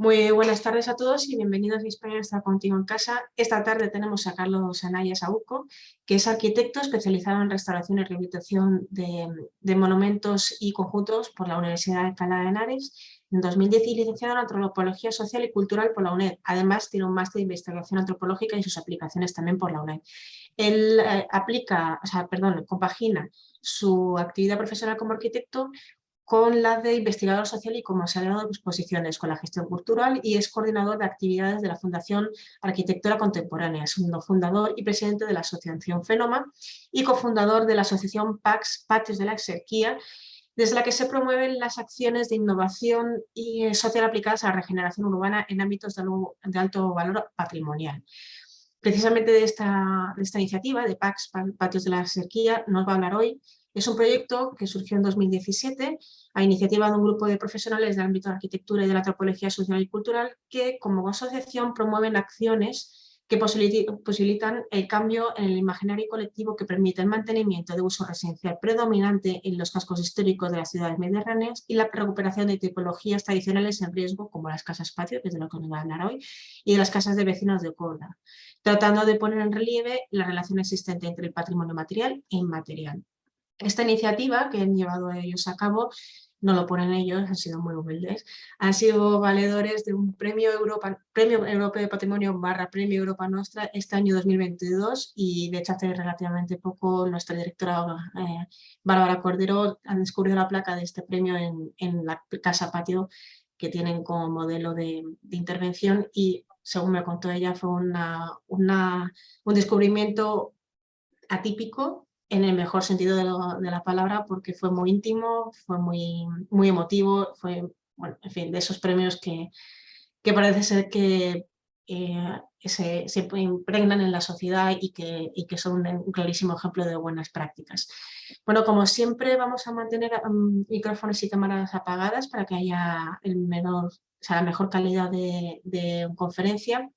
Muy buenas tardes a todos y bienvenidos a España está contigo en casa. Esta tarde tenemos a Carlos Anaya Saúco, que es arquitecto especializado en restauración y rehabilitación de monumentos y conjuntos por la Universidad de Alcalá de Henares. En 2010 y licenciado en Antropología Social y Cultural por la UNED. Además, tiene un máster de investigación antropológica y sus aplicaciones también por la UNED. Él compagina su actividad profesional como arquitecto con la de investigador social y como asesor de exposiciones, con la gestión cultural, y es coordinador de actividades de la Fundación Arquitectura Contemporánea, segundo fundador y presidente de la Asociación Fenoma y cofundador de la Asociación PAX, Patios de la Exarquía, desde la que se promueven las acciones de innovación y social aplicadas a la regeneración urbana en ámbitos de alto valor patrimonial. Precisamente de esta iniciativa de PAX, Patios de la Exarquía, nos va a hablar hoy. Es un proyecto que surgió en 2017 a iniciativa de un grupo de profesionales del ámbito de la arquitectura y de la antropología social y cultural que, como asociación, promueven acciones que posibilitan el cambio en el imaginario colectivo que permite el mantenimiento de uso residencial predominante en los cascos históricos de las ciudades mediterráneas y la recuperación de tipologías tradicionales en riesgo, como las casas patio, que es de lo que nos va a hablar hoy, y de las casas de vecinos de Córdoba, tratando de poner en relieve la relación existente entre el patrimonio material e inmaterial. Esta iniciativa que han llevado ellos a cabo, no lo ponen ellos, han sido muy humildes, han sido valedores de un Premio Europeo de Patrimonio / Premio Europa Nostra este año 2022, y de hecho hace relativamente poco nuestra directora Bárbara Cordero ha descubierto la placa de este premio en la Casa Patio que tienen como modelo de intervención, y según me contó ella fue un descubrimiento atípico en el mejor sentido de la palabra, porque fue muy íntimo, fue muy emotivo, fue, bueno, en fin, de esos premios que parece ser que se impregnan en la sociedad y que son un clarísimo ejemplo de buenas prácticas. Bueno, como siempre vamos a mantener micrófonos y cámaras apagadas para que haya la mejor calidad de conferencia.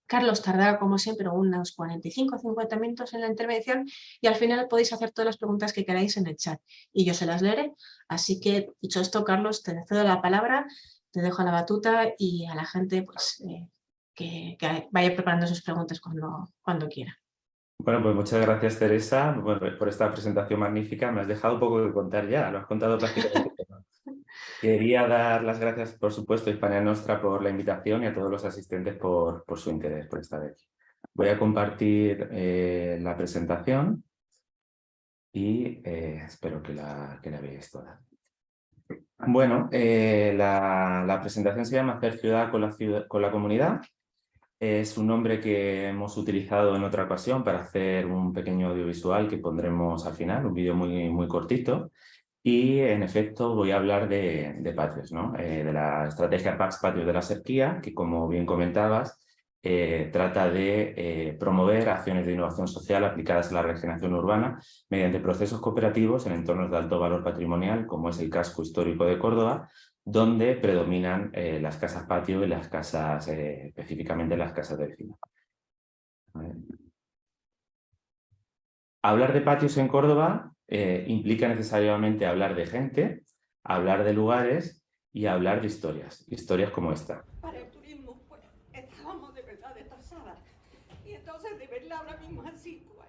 Carlos tardará, como siempre, unos 45 o 50 minutos en la intervención, y al final podéis hacer todas las preguntas que queráis en el chat y yo se las leeré. Así que, dicho esto, Carlos, te cedo la palabra, te dejo la batuta y a la gente pues, que vaya preparando sus preguntas cuando quiera. Bueno, pues muchas gracias, Teresa, por esta presentación magnífica. Me has dejado un poco de contar ya, lo has contado prácticamente todo. Quería dar las gracias, por supuesto, a Hispania Nostra por la invitación y a todos los asistentes por su interés por estar aquí. Voy a compartir la presentación y espero que la veáis toda. Bueno, la presentación se llama Hacer ciudad con la comunidad. Es un nombre que hemos utilizado en otra ocasión para hacer un pequeño audiovisual que pondremos al final, un vídeo muy cortito. Y en efecto voy a hablar de patios, ¿no? De la estrategia PAX Patios de la Exarquía, que como bien comentabas, trata de promover acciones de innovación social aplicadas a la regeneración urbana mediante procesos cooperativos en entornos de alto valor patrimonial, como es el casco histórico de Córdoba, donde predominan las casas patio y las casas, específicamente las casas de vecinos. Hablar de patios en Córdoba implica necesariamente hablar de gente, hablar de lugares y hablar de historias como esta. Para el turismo, pues, estábamos de verdad destrozadas. Y entonces, de verla ahora mismo así, pues...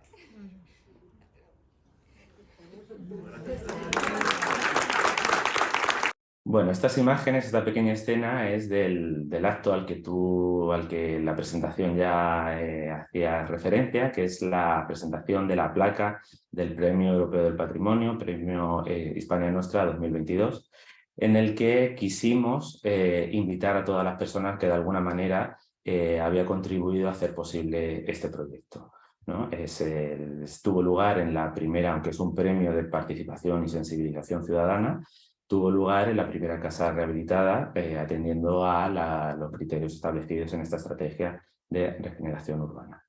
Bueno, estas imágenes, esta pequeña escena es del acto al que la presentación ya hacía referencia, que es la presentación de la placa del Premio Europeo del Patrimonio, Premio Hispania Nostra 2022, en el que quisimos invitar a todas las personas que de alguna manera había contribuido a hacer posible este proyecto, ¿no? Tuvo lugar en la primera, aunque es un premio de participación y sensibilización ciudadana, tuvo lugar en la primera casa rehabilitada, atendiendo a los criterios establecidos en esta estrategia de regeneración urbana.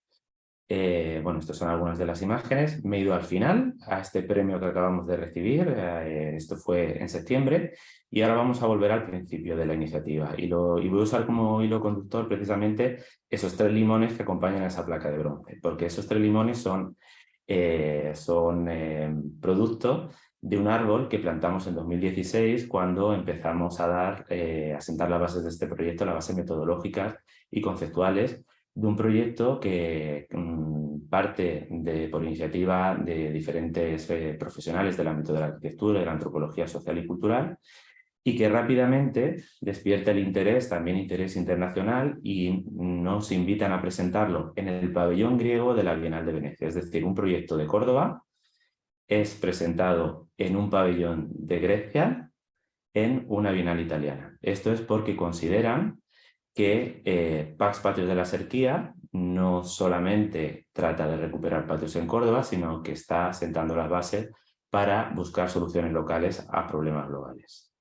Bueno, estas son algunas de las imágenes. Me he ido al final, a este premio que acabamos de recibir, esto fue en septiembre, y ahora vamos a volver al principio de la iniciativa. Y voy a usar como hilo conductor precisamente esos 3 limones que acompañan a esa placa de bronce, porque esos 3 limones son producto de un árbol que plantamos en 2016 cuando empezamos a sentar las bases de este proyecto, las bases metodológicas y conceptuales de un proyecto que parte por iniciativa de diferentes profesionales del ámbito de la arquitectura, de la antropología social y cultural, y que rápidamente despierta el interés, también interés internacional, y nos invitan a presentarlo en el pabellón griego de la Bienal de Venecia. Es decir, un proyecto de Córdoba es presentado en un pabellón de Grecia en una Bienal italiana. Esto es porque consideran que Pax Patios de la Serquía no solamente trata de recuperar patios en Córdoba, sino que está sentando las bases para buscar soluciones locales a problemas globales.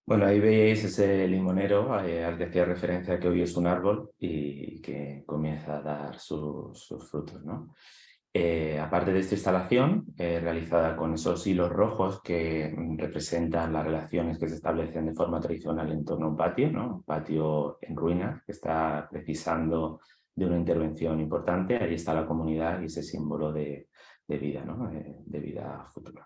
Bueno, ahí veis ese limonero al que hacía referencia, que hoy es un árbol y que comienza a dar sus frutos, ¿no? Aparte de esta instalación, realizada con esos hilos rojos que representan las relaciones que se establecen de forma tradicional en torno a un patio, ¿no? Un patio en ruinas que está precisando de una intervención importante, ahí está la comunidad y ese símbolo de vida, ¿no? De vida futura.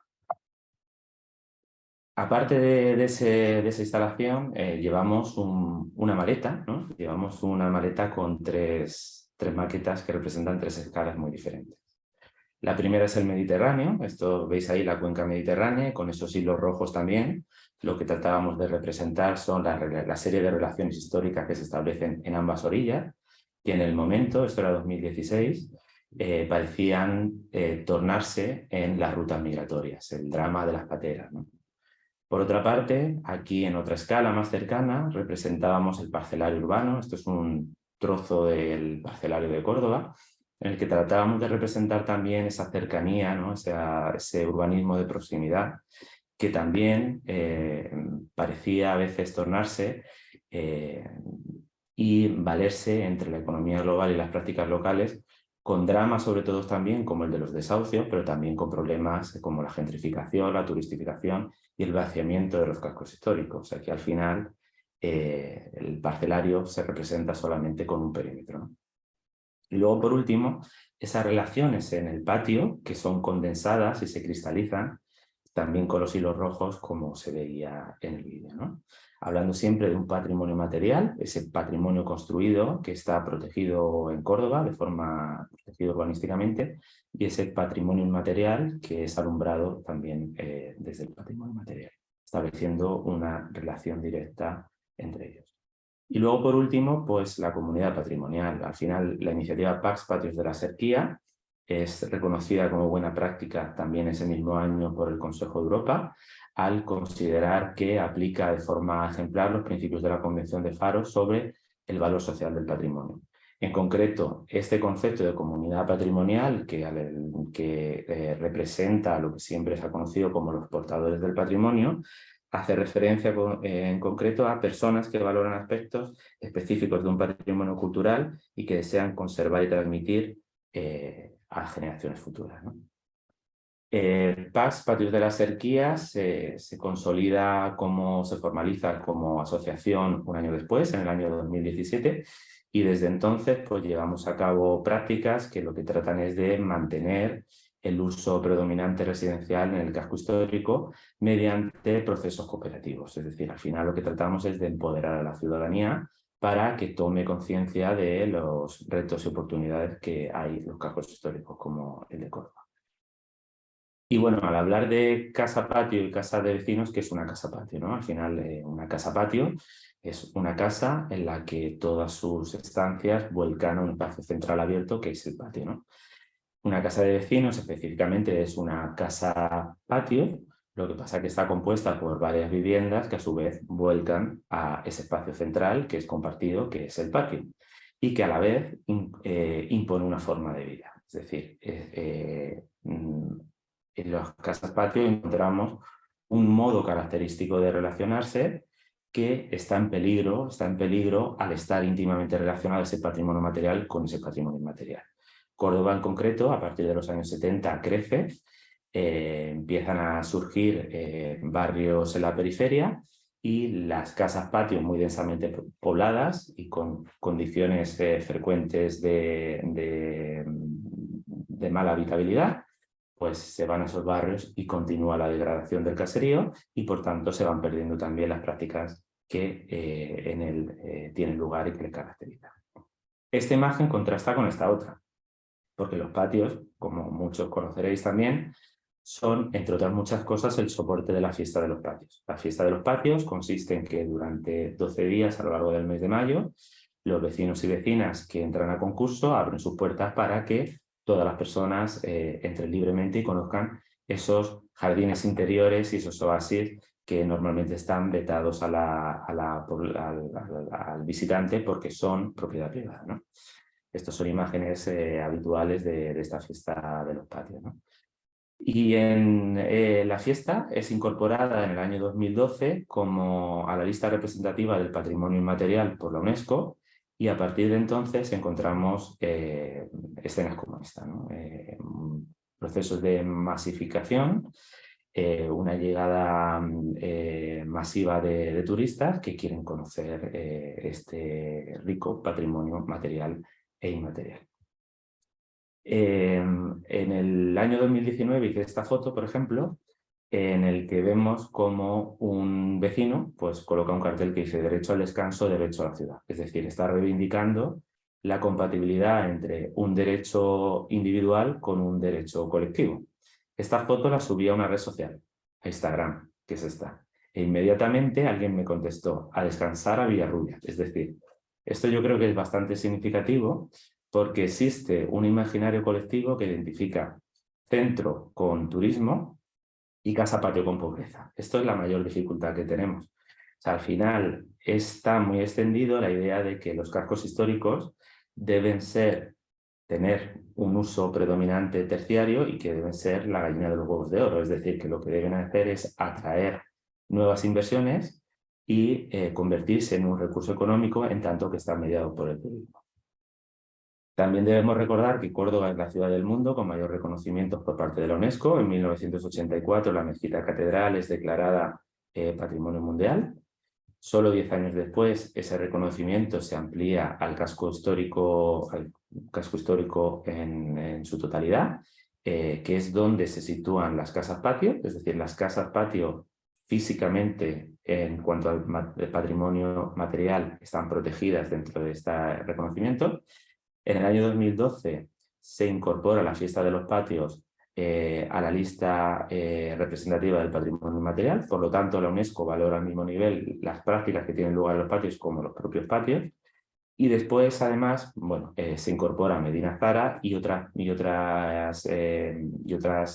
Aparte de esa instalación, llevamos una maleta, ¿no? Llevamos una maleta con tres maquetas que representan tres escalas muy diferentes. La primera es el Mediterráneo, esto veis ahí la cuenca mediterránea, con esos hilos rojos también. Lo que tratábamos de representar son la serie de relaciones históricas que se establecen en ambas orillas, que en el momento, esto era 2016, parecían tornarse en las rutas migratorias, el drama de las pateras, ¿no? Por otra parte, aquí en otra escala más cercana representábamos el parcelario urbano. Esto es un trozo del parcelario de Córdoba, en el que tratábamos de representar también esa cercanía, ¿no? Ese urbanismo de proximidad, que también parecía a veces tornarse y valerse entre la economía global y las prácticas locales, con dramas sobre todo también como el de los desahucios, pero también con problemas como la gentrificación, la turistificación y el vaciamiento de los cascos históricos. O sea que al final el parcelario se representa solamente con un perímetro, ¿no? Y luego, por último, esas relaciones en el patio, que son condensadas y se cristalizan, también con los hilos rojos, como se veía en el vídeo, ¿no? Hablando siempre de un patrimonio material, ese patrimonio construido que está protegido en Córdoba, de forma protegido urbanísticamente, y ese patrimonio inmaterial que es alumbrado también desde el patrimonio material, estableciendo una relación directa entre ellos. Y luego, por último, pues la comunidad patrimonial. Al final, la iniciativa Pax Patios de la Serquía es reconocida como buena práctica también ese mismo año por el Consejo de Europa, al considerar que aplica de forma ejemplar los principios de la Convención de Faro sobre el valor social del patrimonio. En concreto, este concepto de comunidad patrimonial que representa lo que siempre se ha conocido como los portadores del patrimonio, hace referencia en concreto a personas que valoran aspectos específicos de un patrimonio cultural y que desean conservar y transmitir a generaciones futuras, ¿no? Pax Patios de la Serquía se consolida se formaliza como asociación un año después, en el año 2017, y desde entonces pues llevamos a cabo prácticas que lo que tratan es de mantener el uso predominante residencial en el casco histórico mediante procesos cooperativos. Es decir, al final lo que tratamos es de empoderar a la ciudadanía para que tome conciencia de los retos y oportunidades que hay en los cascos históricos como el de Córdoba. Y bueno, al hablar de casa-patio y casa de vecinos, ¿qué es una casa-patio, ¿no? Al final, una casa-patio es una casa en la que todas sus estancias vuelcan a un espacio central abierto que es el patio, ¿no? Una casa de vecinos específicamente es una casa-patio, lo que pasa es que está compuesta por varias viviendas que a su vez vuelcan a ese espacio central que es compartido, que es el patio, y que a la vez impone una forma de vida. Es decir, en las casas patio encontramos un modo característico de relacionarse que está en peligro al estar íntimamente relacionado ese patrimonio material con ese patrimonio inmaterial. Córdoba en concreto, a partir de los años 70, crece, empiezan a surgir barrios en la periferia y las casas patio muy densamente pobladas y con condiciones frecuentes de mala habitabilidad, pues se van a esos barrios y continúa la degradación del caserío y por tanto se van perdiendo también las prácticas que en él tienen lugar y que le caracterizan. Esta imagen contrasta con esta otra, porque los patios, como muchos conoceréis también, son, entre otras muchas cosas, el soporte de la fiesta de los patios. La fiesta de los patios consiste en que durante 12 días a lo largo del mes de mayo, los vecinos y vecinas que entran a concurso abren sus puertas para que todas las personas entren libremente y conozcan esos jardines interiores y esos oasis que normalmente están vetados al visitante porque son propiedad privada, ¿no? Estas son imágenes habituales de esta fiesta de los patios, ¿no? Y la fiesta es incorporada en el año 2012 a la lista representativa del patrimonio inmaterial por la UNESCO y a partir de entonces encontramos escenas como esta, ¿no? Procesos de masificación, una llegada masiva de turistas que quieren conocer este rico patrimonio material e inmaterial. En el año 2019 hice esta foto, por ejemplo, en el que vemos como un vecino pues, coloca un cartel que dice derecho al descanso, derecho a la ciudad. Es decir, está reivindicando la compatibilidad entre un derecho individual con un derecho colectivo. Esta foto la subí a una red social, a Instagram, que es esta. E inmediatamente alguien me contestó, a descansar a Villarrubia. Es decir, esto yo creo que es bastante significativo porque existe un imaginario colectivo que identifica centro con turismo y casa-patio con pobreza. Esto es la mayor dificultad que tenemos. O sea, al final está muy extendido la idea de que los cascos históricos deben tener un uso predominante terciario y que deben ser la gallina de los huevos de oro. Es decir, que lo que deben hacer es atraer nuevas inversiones y convertirse en un recurso económico en tanto que está mediado por el turismo. También debemos recordar que Córdoba es la ciudad del mundo con mayor reconocimiento por parte de la UNESCO. En 1984 la mezquita catedral es declarada Patrimonio Mundial. Solo 10 años después ese reconocimiento se amplía al casco histórico en su totalidad, que es donde se sitúan las casas patio, es decir, las casas patio físicamente en cuanto al patrimonio material están protegidas dentro de este reconocimiento. En el año 2012 se incorpora la fiesta de los patios a la lista representativa del patrimonio inmaterial. Por lo tanto, la UNESCO valora al mismo nivel las prácticas que tienen lugar en los patios como los propios patios. Y después, además, bueno, se incorpora Medina Zara y otras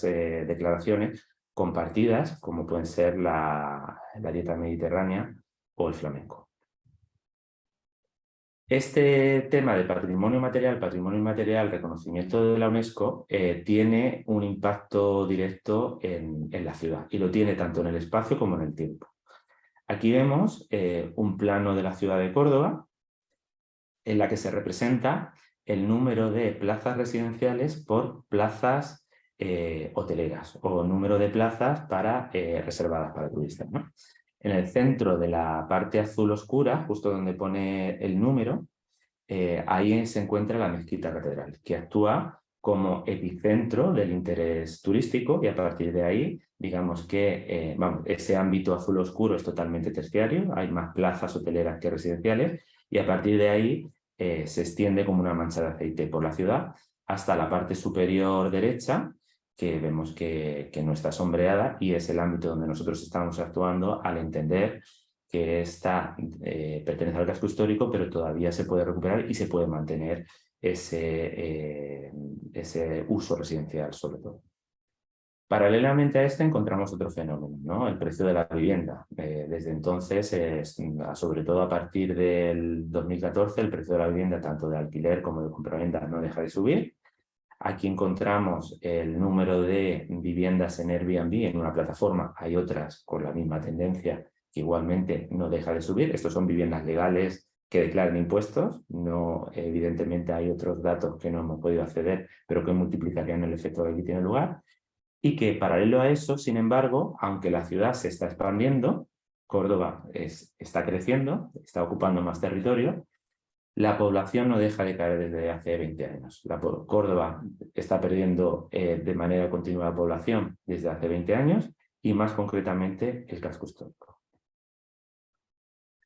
declaraciones compartidas, como pueden ser la dieta mediterránea o el flamenco. Este tema de patrimonio inmaterial, reconocimiento de la UNESCO, tiene un impacto directo en la ciudad y lo tiene tanto en el espacio como en el tiempo. Aquí vemos un plano de la ciudad de Córdoba en la que se representa el número de plazas residenciales por plazas hoteleras o número de plazas reservadas para turistas, ¿no? En el centro de la parte azul oscura, justo donde pone el número, ahí se encuentra la mezquita catedral, que actúa como epicentro del interés turístico y a partir de ahí, digamos que ese ámbito azul oscuro es totalmente terciario, hay más plazas hoteleras que residenciales y a partir de ahí se extiende como una mancha de aceite por la ciudad hasta la parte superior derecha, que vemos que no está sombreada y es el ámbito donde nosotros estamos actuando al entender que pertenece al casco histórico, pero todavía se puede recuperar y se puede mantener ese uso residencial, sobre todo. Paralelamente a este encontramos otro fenómeno, ¿no? El precio de la vivienda. Desde entonces, sobre todo a partir del 2014, el precio de la vivienda, tanto de alquiler como de compraventa, no deja de subir. Aquí encontramos el número de viviendas en Airbnb en una plataforma. Hay otras con la misma tendencia que igualmente no deja de subir. Estos son viviendas legales que declaran impuestos. No, evidentemente hay otros datos que no hemos podido acceder, pero que multiplicarían el efecto que aquí tiene lugar. Y que paralelo a eso, sin embargo, aunque la ciudad se está expandiendo, Córdoba está creciendo, está ocupando más territorio, la población no deja de caer desde hace 20 años. Córdoba está perdiendo de manera continua población desde hace 20 años y más concretamente el casco histórico.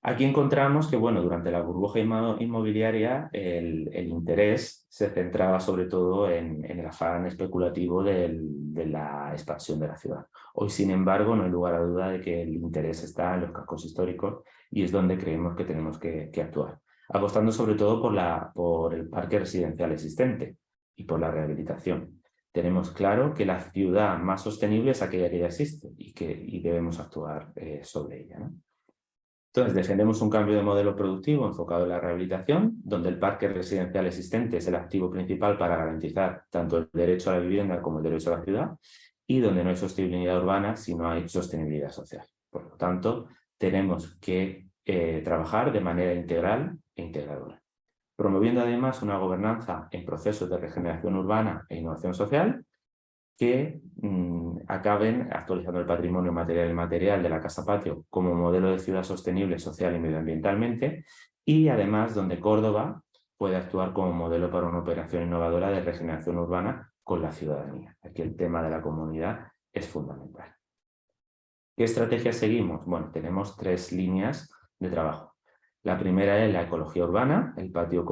Aquí encontramos que, bueno, durante la burbuja inmobiliaria el interés se centraba sobre todo en el afán especulativo de la expansión de la ciudad. Hoy, sin embargo, no hay lugar a duda de que el interés está en los cascos históricos y es donde creemos que tenemos que actuar, apostando sobre todo por el parque residencial existente y por la rehabilitación. Tenemos claro que la ciudad más sostenible es aquella que ya existe y debemos actuar sobre ella, ¿no? Entonces, defendemos un cambio de modelo productivo enfocado en la rehabilitación, donde el parque residencial existente es el activo principal para garantizar tanto el derecho a la vivienda como el derecho a la ciudad, y donde no hay sostenibilidad urbana si no hay sostenibilidad social. Por lo tanto, tenemos que trabajar de manera integral e integradora, promoviendo además una gobernanza en procesos de regeneración urbana e innovación social que acaben actualizando el patrimonio material e inmaterial de la Casa Patio como modelo de ciudad sostenible social y medioambientalmente, y además donde Córdoba puede actuar como modelo para una operación innovadora de regeneración urbana con la ciudadanía. Aquí el tema de la comunidad es fundamental. ¿Qué estrategia seguimos? Bueno, tenemos 3 líneas de trabajo. La primera es la ecología urbana, el patio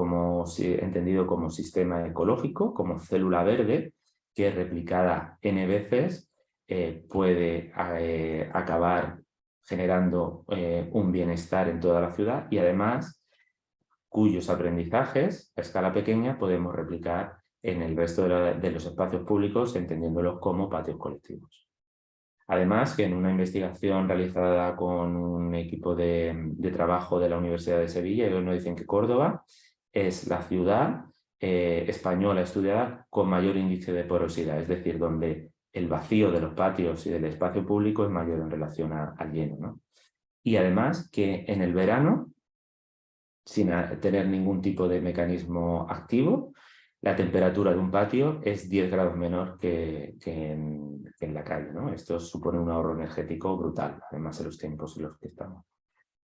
entendido como sistema ecológico, como célula verde, que replicada n veces puede acabar generando un bienestar en toda la ciudad y además cuyos aprendizajes a escala pequeña podemos replicar en el resto de los espacios públicos, entendiéndolos como patios colectivos. Además, que en una investigación realizada con un equipo de trabajo de la Universidad de Sevilla, ellos nos dicen que Córdoba es la ciudad española estudiada con mayor índice de porosidad, es decir, donde el vacío de los patios y del espacio público es mayor en relación al lleno, ¿no? Y además que en el verano, sin tener ningún tipo de mecanismo activo, la temperatura de un patio es 10 grados menor que en la calle, ¿no? Esto supone un ahorro energético brutal, además de los tiempos en los que estamos.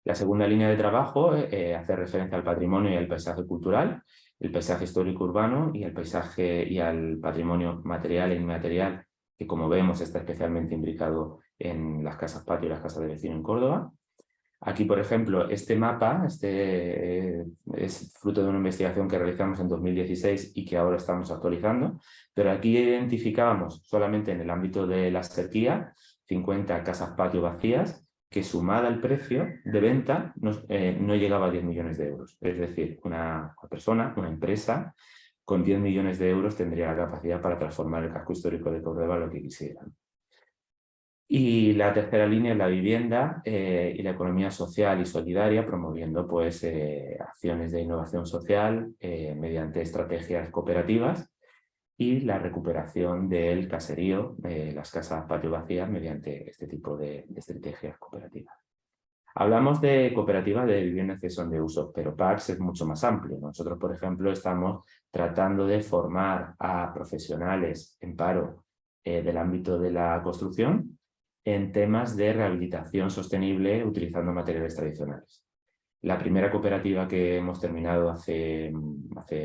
La segunda línea de trabajo hace referencia al patrimonio y al paisaje cultural, el paisaje histórico urbano y el paisaje y al patrimonio material e inmaterial, que como vemos está especialmente imbricado en las casas patio y las casas de vecino en Córdoba. Aquí, por ejemplo, este mapa es fruto de una investigación que realizamos en 2016 y que ahora estamos actualizando, pero aquí identificábamos solamente en el ámbito de la sequía 50 casas patio vacías que, sumada al precio de venta, no llegaba a 10 millones de euros. Es decir, una persona, una empresa, con 10 millones de euros tendría la capacidad para transformar el casco histórico de Córdoba lo que quisiera. Y la tercera línea es la vivienda y la economía social y solidaria, promoviendo pues, acciones de innovación social mediante estrategias cooperativas y la recuperación del caserío, las casas patio vacías, mediante este tipo de estrategias cooperativas. Hablamos de cooperativas de vivienda que son de uso, pero PACS es mucho más amplio. Nosotros, por ejemplo, estamos tratando de formar a profesionales en paro del ámbito de la construcción en temas de rehabilitación sostenible utilizando materiales tradicionales. La primera cooperativa que hemos terminado hace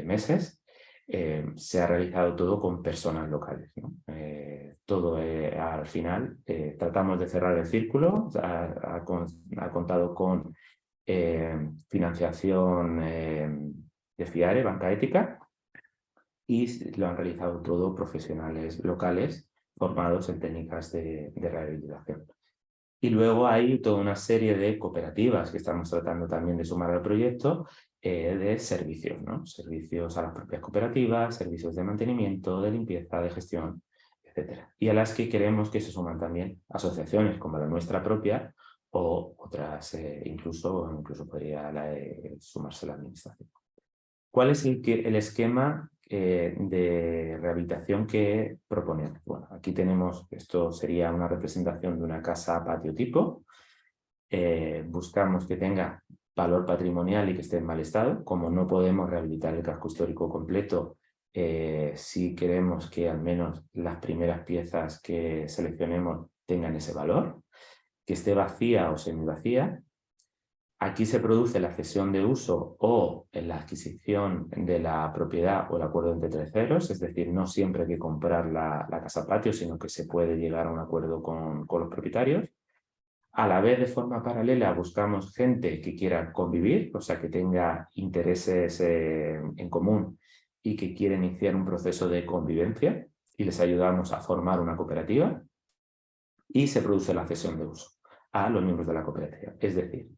meses se ha realizado todo con personas locales, ¿no? Todo al final tratamos de cerrar el círculo, ha contado con financiación de FIARE, Banca Ética, y lo han realizado todo profesionales locales formados en técnicas de rehabilitación. Y luego hay toda una serie de cooperativas que estamos tratando también de sumar al proyecto de servicios, ¿no? Servicios a las propias cooperativas, servicios de mantenimiento, de limpieza, de gestión, etc. Y a las que queremos que se suman también asociaciones como la nuestra propia o otras, incluso podría sumarse la administración. ¿Cuál es el esquema de rehabilitación que proponemos? Bueno, aquí tenemos, esto sería una representación de una casa patio tipo. Buscamos que tenga valor patrimonial y que esté en mal estado. Como no podemos rehabilitar el casco histórico completo, sí queremos que al menos las primeras piezas que seleccionemos tengan ese valor, que esté vacía o semivacía. Aquí se produce la cesión de uso o la adquisición de la propiedad o el acuerdo entre terceros, es decir, no siempre hay que comprar la casa patio, sino que se puede llegar a un acuerdo con los propietarios. A la vez, de forma paralela, buscamos gente que quiera convivir, o sea, que tenga intereses en común y que quiera iniciar un proceso de convivencia, y les ayudamos a formar una cooperativa, y se produce la cesión de uso a los miembros de la cooperativa. Es decir,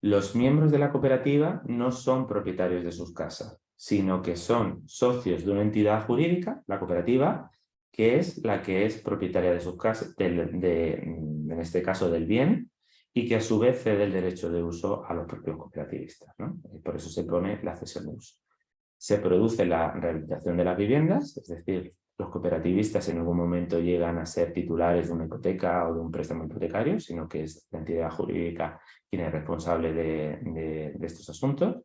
los miembros de la cooperativa no son propietarios de sus casas, sino que son socios de una entidad jurídica, la cooperativa, que es la que es propietaria de sus casas, en este caso del bien, y que a su vez cede el derecho de uso a los propios cooperativistas, ¿no? Y por eso se pone la cesión de uso. Se produce la rehabilitación de las viviendas, es decir, los cooperativistas en ningún momento llegan a ser titulares de una hipoteca o de un préstamo hipotecario, sino que es la entidad jurídica quien es responsable de estos asuntos.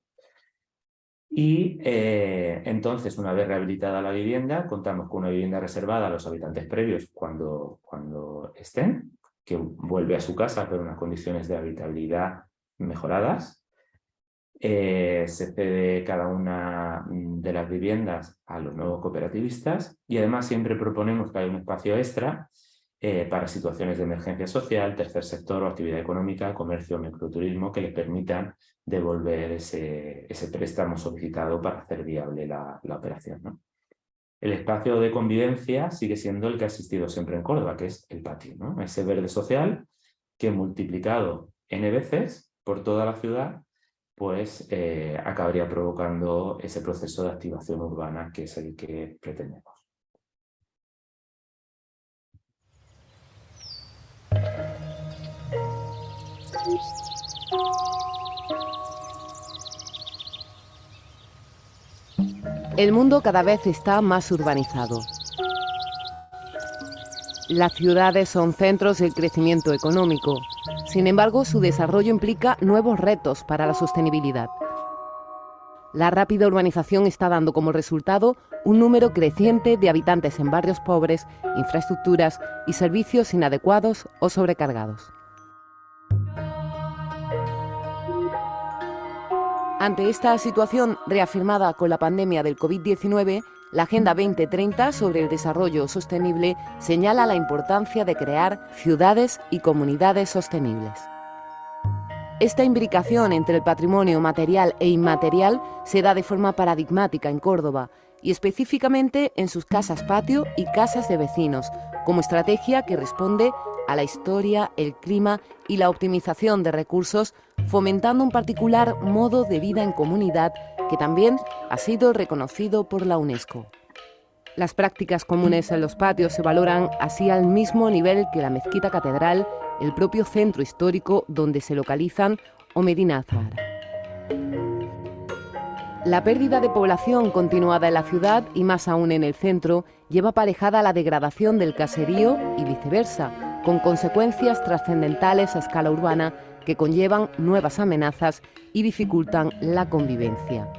Y entonces, una vez rehabilitada la vivienda, contamos con una vivienda reservada a los habitantes previos cuando estén, que vuelve a su casa pero en unas condiciones de habitabilidad mejoradas. Se cede cada una de las viviendas a los nuevos cooperativistas, y además siempre proponemos que haya un espacio extra para situaciones de emergencia social, tercer sector o actividad económica, comercio o microturismo, que les permitan devolver ese préstamo solicitado para hacer viable la operación, ¿no? El espacio de convivencia sigue siendo el que ha existido siempre en Córdoba, que es el patio, ¿no? Ese verde social que, multiplicado n veces por toda la ciudad, pues acabaría provocando ese proceso de activación urbana que es el que pretendemos. El mundo cada vez está más urbanizado. Las ciudades son centros del crecimiento económico. Sin embargo, su desarrollo implica nuevos retos para la sostenibilidad. La rápida urbanización está dando como resultado un número creciente de habitantes en barrios pobres, infraestructuras y servicios inadecuados o sobrecargados. Ante esta situación reafirmada con la pandemia del COVID-19, la Agenda 2030 sobre el desarrollo sostenible señala la importancia de crear ciudades y comunidades sostenibles. Esta imbricación entre el patrimonio material e inmaterial se da de forma paradigmática en Córdoba y específicamente en sus casas patio y casas de vecinos, como estrategia que responde a la historia, el clima y la optimización de recursos, fomentando un particular modo de vida en comunidad que también ha sido reconocido por la UNESCO. Las prácticas comunes en los patios se valoran así al mismo nivel que la mezquita catedral, el propio centro histórico donde se localizan o Medina Azahara. La pérdida de población continuada en la ciudad y más aún en el centro lleva aparejada la degradación del caserío y viceversa, con consecuencias trascendentales a escala urbana que conllevan nuevas amenazas y dificultan la convivencia.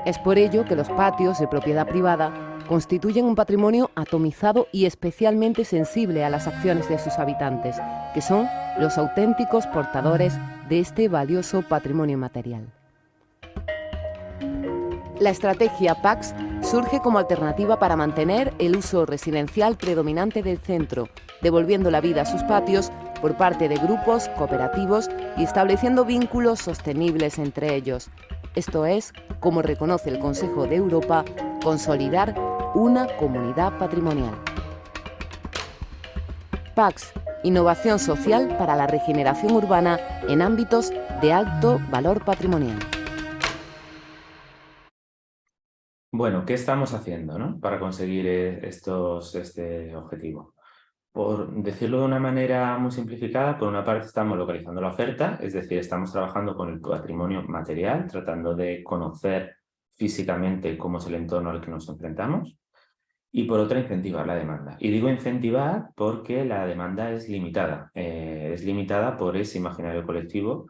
Es por ello que los patios de propiedad privada constituyen un patrimonio atomizado y especialmente sensible a las acciones de sus habitantes, que son los auténticos portadores de este valioso patrimonio material. La estrategia PACS surge como alternativa para mantener el uso residencial predominante del centro, devolviendo la vida a sus patios por parte de grupos cooperativos y estableciendo vínculos sostenibles entre ellos. Esto es, como reconoce el Consejo de Europa, consolidar una comunidad patrimonial. PACS, innovación social para la regeneración urbana en ámbitos de alto valor patrimonial. Bueno, ¿qué estamos haciendo, ¿no?, para conseguir este objetivo? Por decirlo de una manera muy simplificada, por una parte estamos localizando la oferta, es decir, estamos trabajando con el patrimonio material, tratando de conocer físicamente cómo es el entorno al que nos enfrentamos, y por otra, incentivar la demanda. Y digo incentivar porque la demanda es limitada por ese imaginario colectivo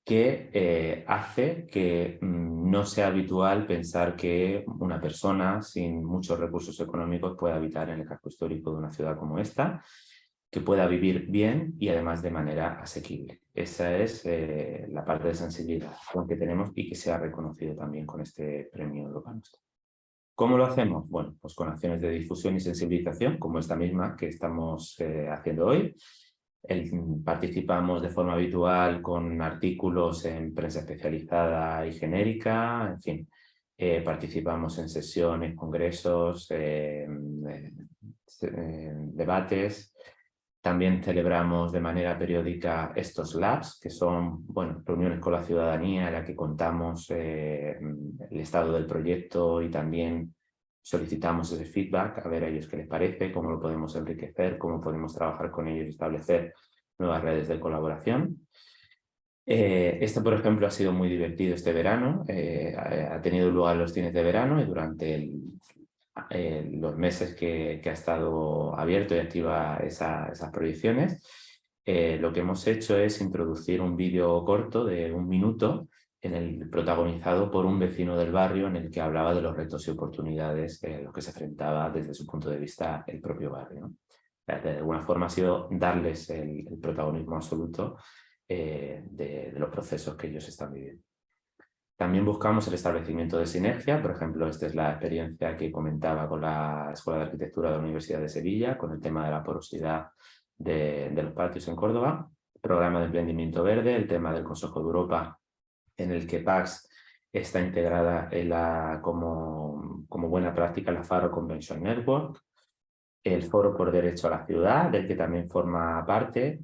que hace que no sea habitual pensar que una persona sin muchos recursos económicos pueda habitar en el casco histórico de una ciudad como esta, que pueda vivir bien y además de manera asequible. Esa es la parte de sensibilidad que tenemos y que se ha reconocido también con este premio Europa Nostra. ¿Cómo lo hacemos? Bueno, pues con acciones de difusión y sensibilización, como esta misma que estamos haciendo hoy. Participamos de forma habitual con artículos en prensa especializada y genérica, en fin. Participamos en sesiones, congresos, debates. También celebramos de manera periódica estos labs, que son, bueno, reuniones con la ciudadanía en la que contamos el estado del proyecto y también solicitamos ese feedback, a ver a ellos qué les parece, cómo lo podemos enriquecer, cómo podemos trabajar con ellos y establecer nuevas redes de colaboración. Esto, por ejemplo, ha sido muy divertido este verano. Ha tenido lugar los cines de verano y durante los meses que ha estado abierto y activa esas proyecciones, lo que hemos hecho es introducir un vídeo corto de 1 minuto protagonizado por un vecino del barrio en el que hablaba de los retos y oportunidades a los que se enfrentaba desde su punto de vista el propio barrio, ¿no? De alguna forma ha sido darles el protagonismo absoluto de los procesos que ellos están viviendo. También buscamos el establecimiento de sinergia. Por ejemplo, esta es la experiencia que comentaba con la Escuela de Arquitectura de la Universidad de Sevilla, con el tema de la porosidad de los patios en Córdoba, programa de emprendimiento verde, el tema del Consejo de Europa, en el que PACS está integrada como buena práctica en la Faro Convention Network, el Foro por Derecho a la Ciudad, del que también forma parte.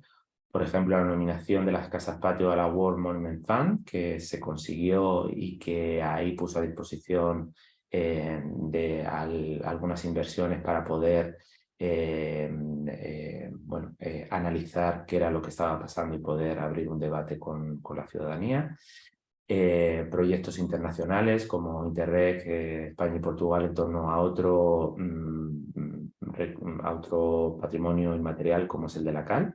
Por ejemplo, la nominación de las casas patio a la World Monument Fund, que se consiguió y que ahí puso a disposición algunas inversiones para poder analizar qué era lo que estaba pasando y poder abrir un debate con la ciudadanía. Proyectos internacionales como Interreg, España y Portugal en torno a otro patrimonio inmaterial como es el de la cal.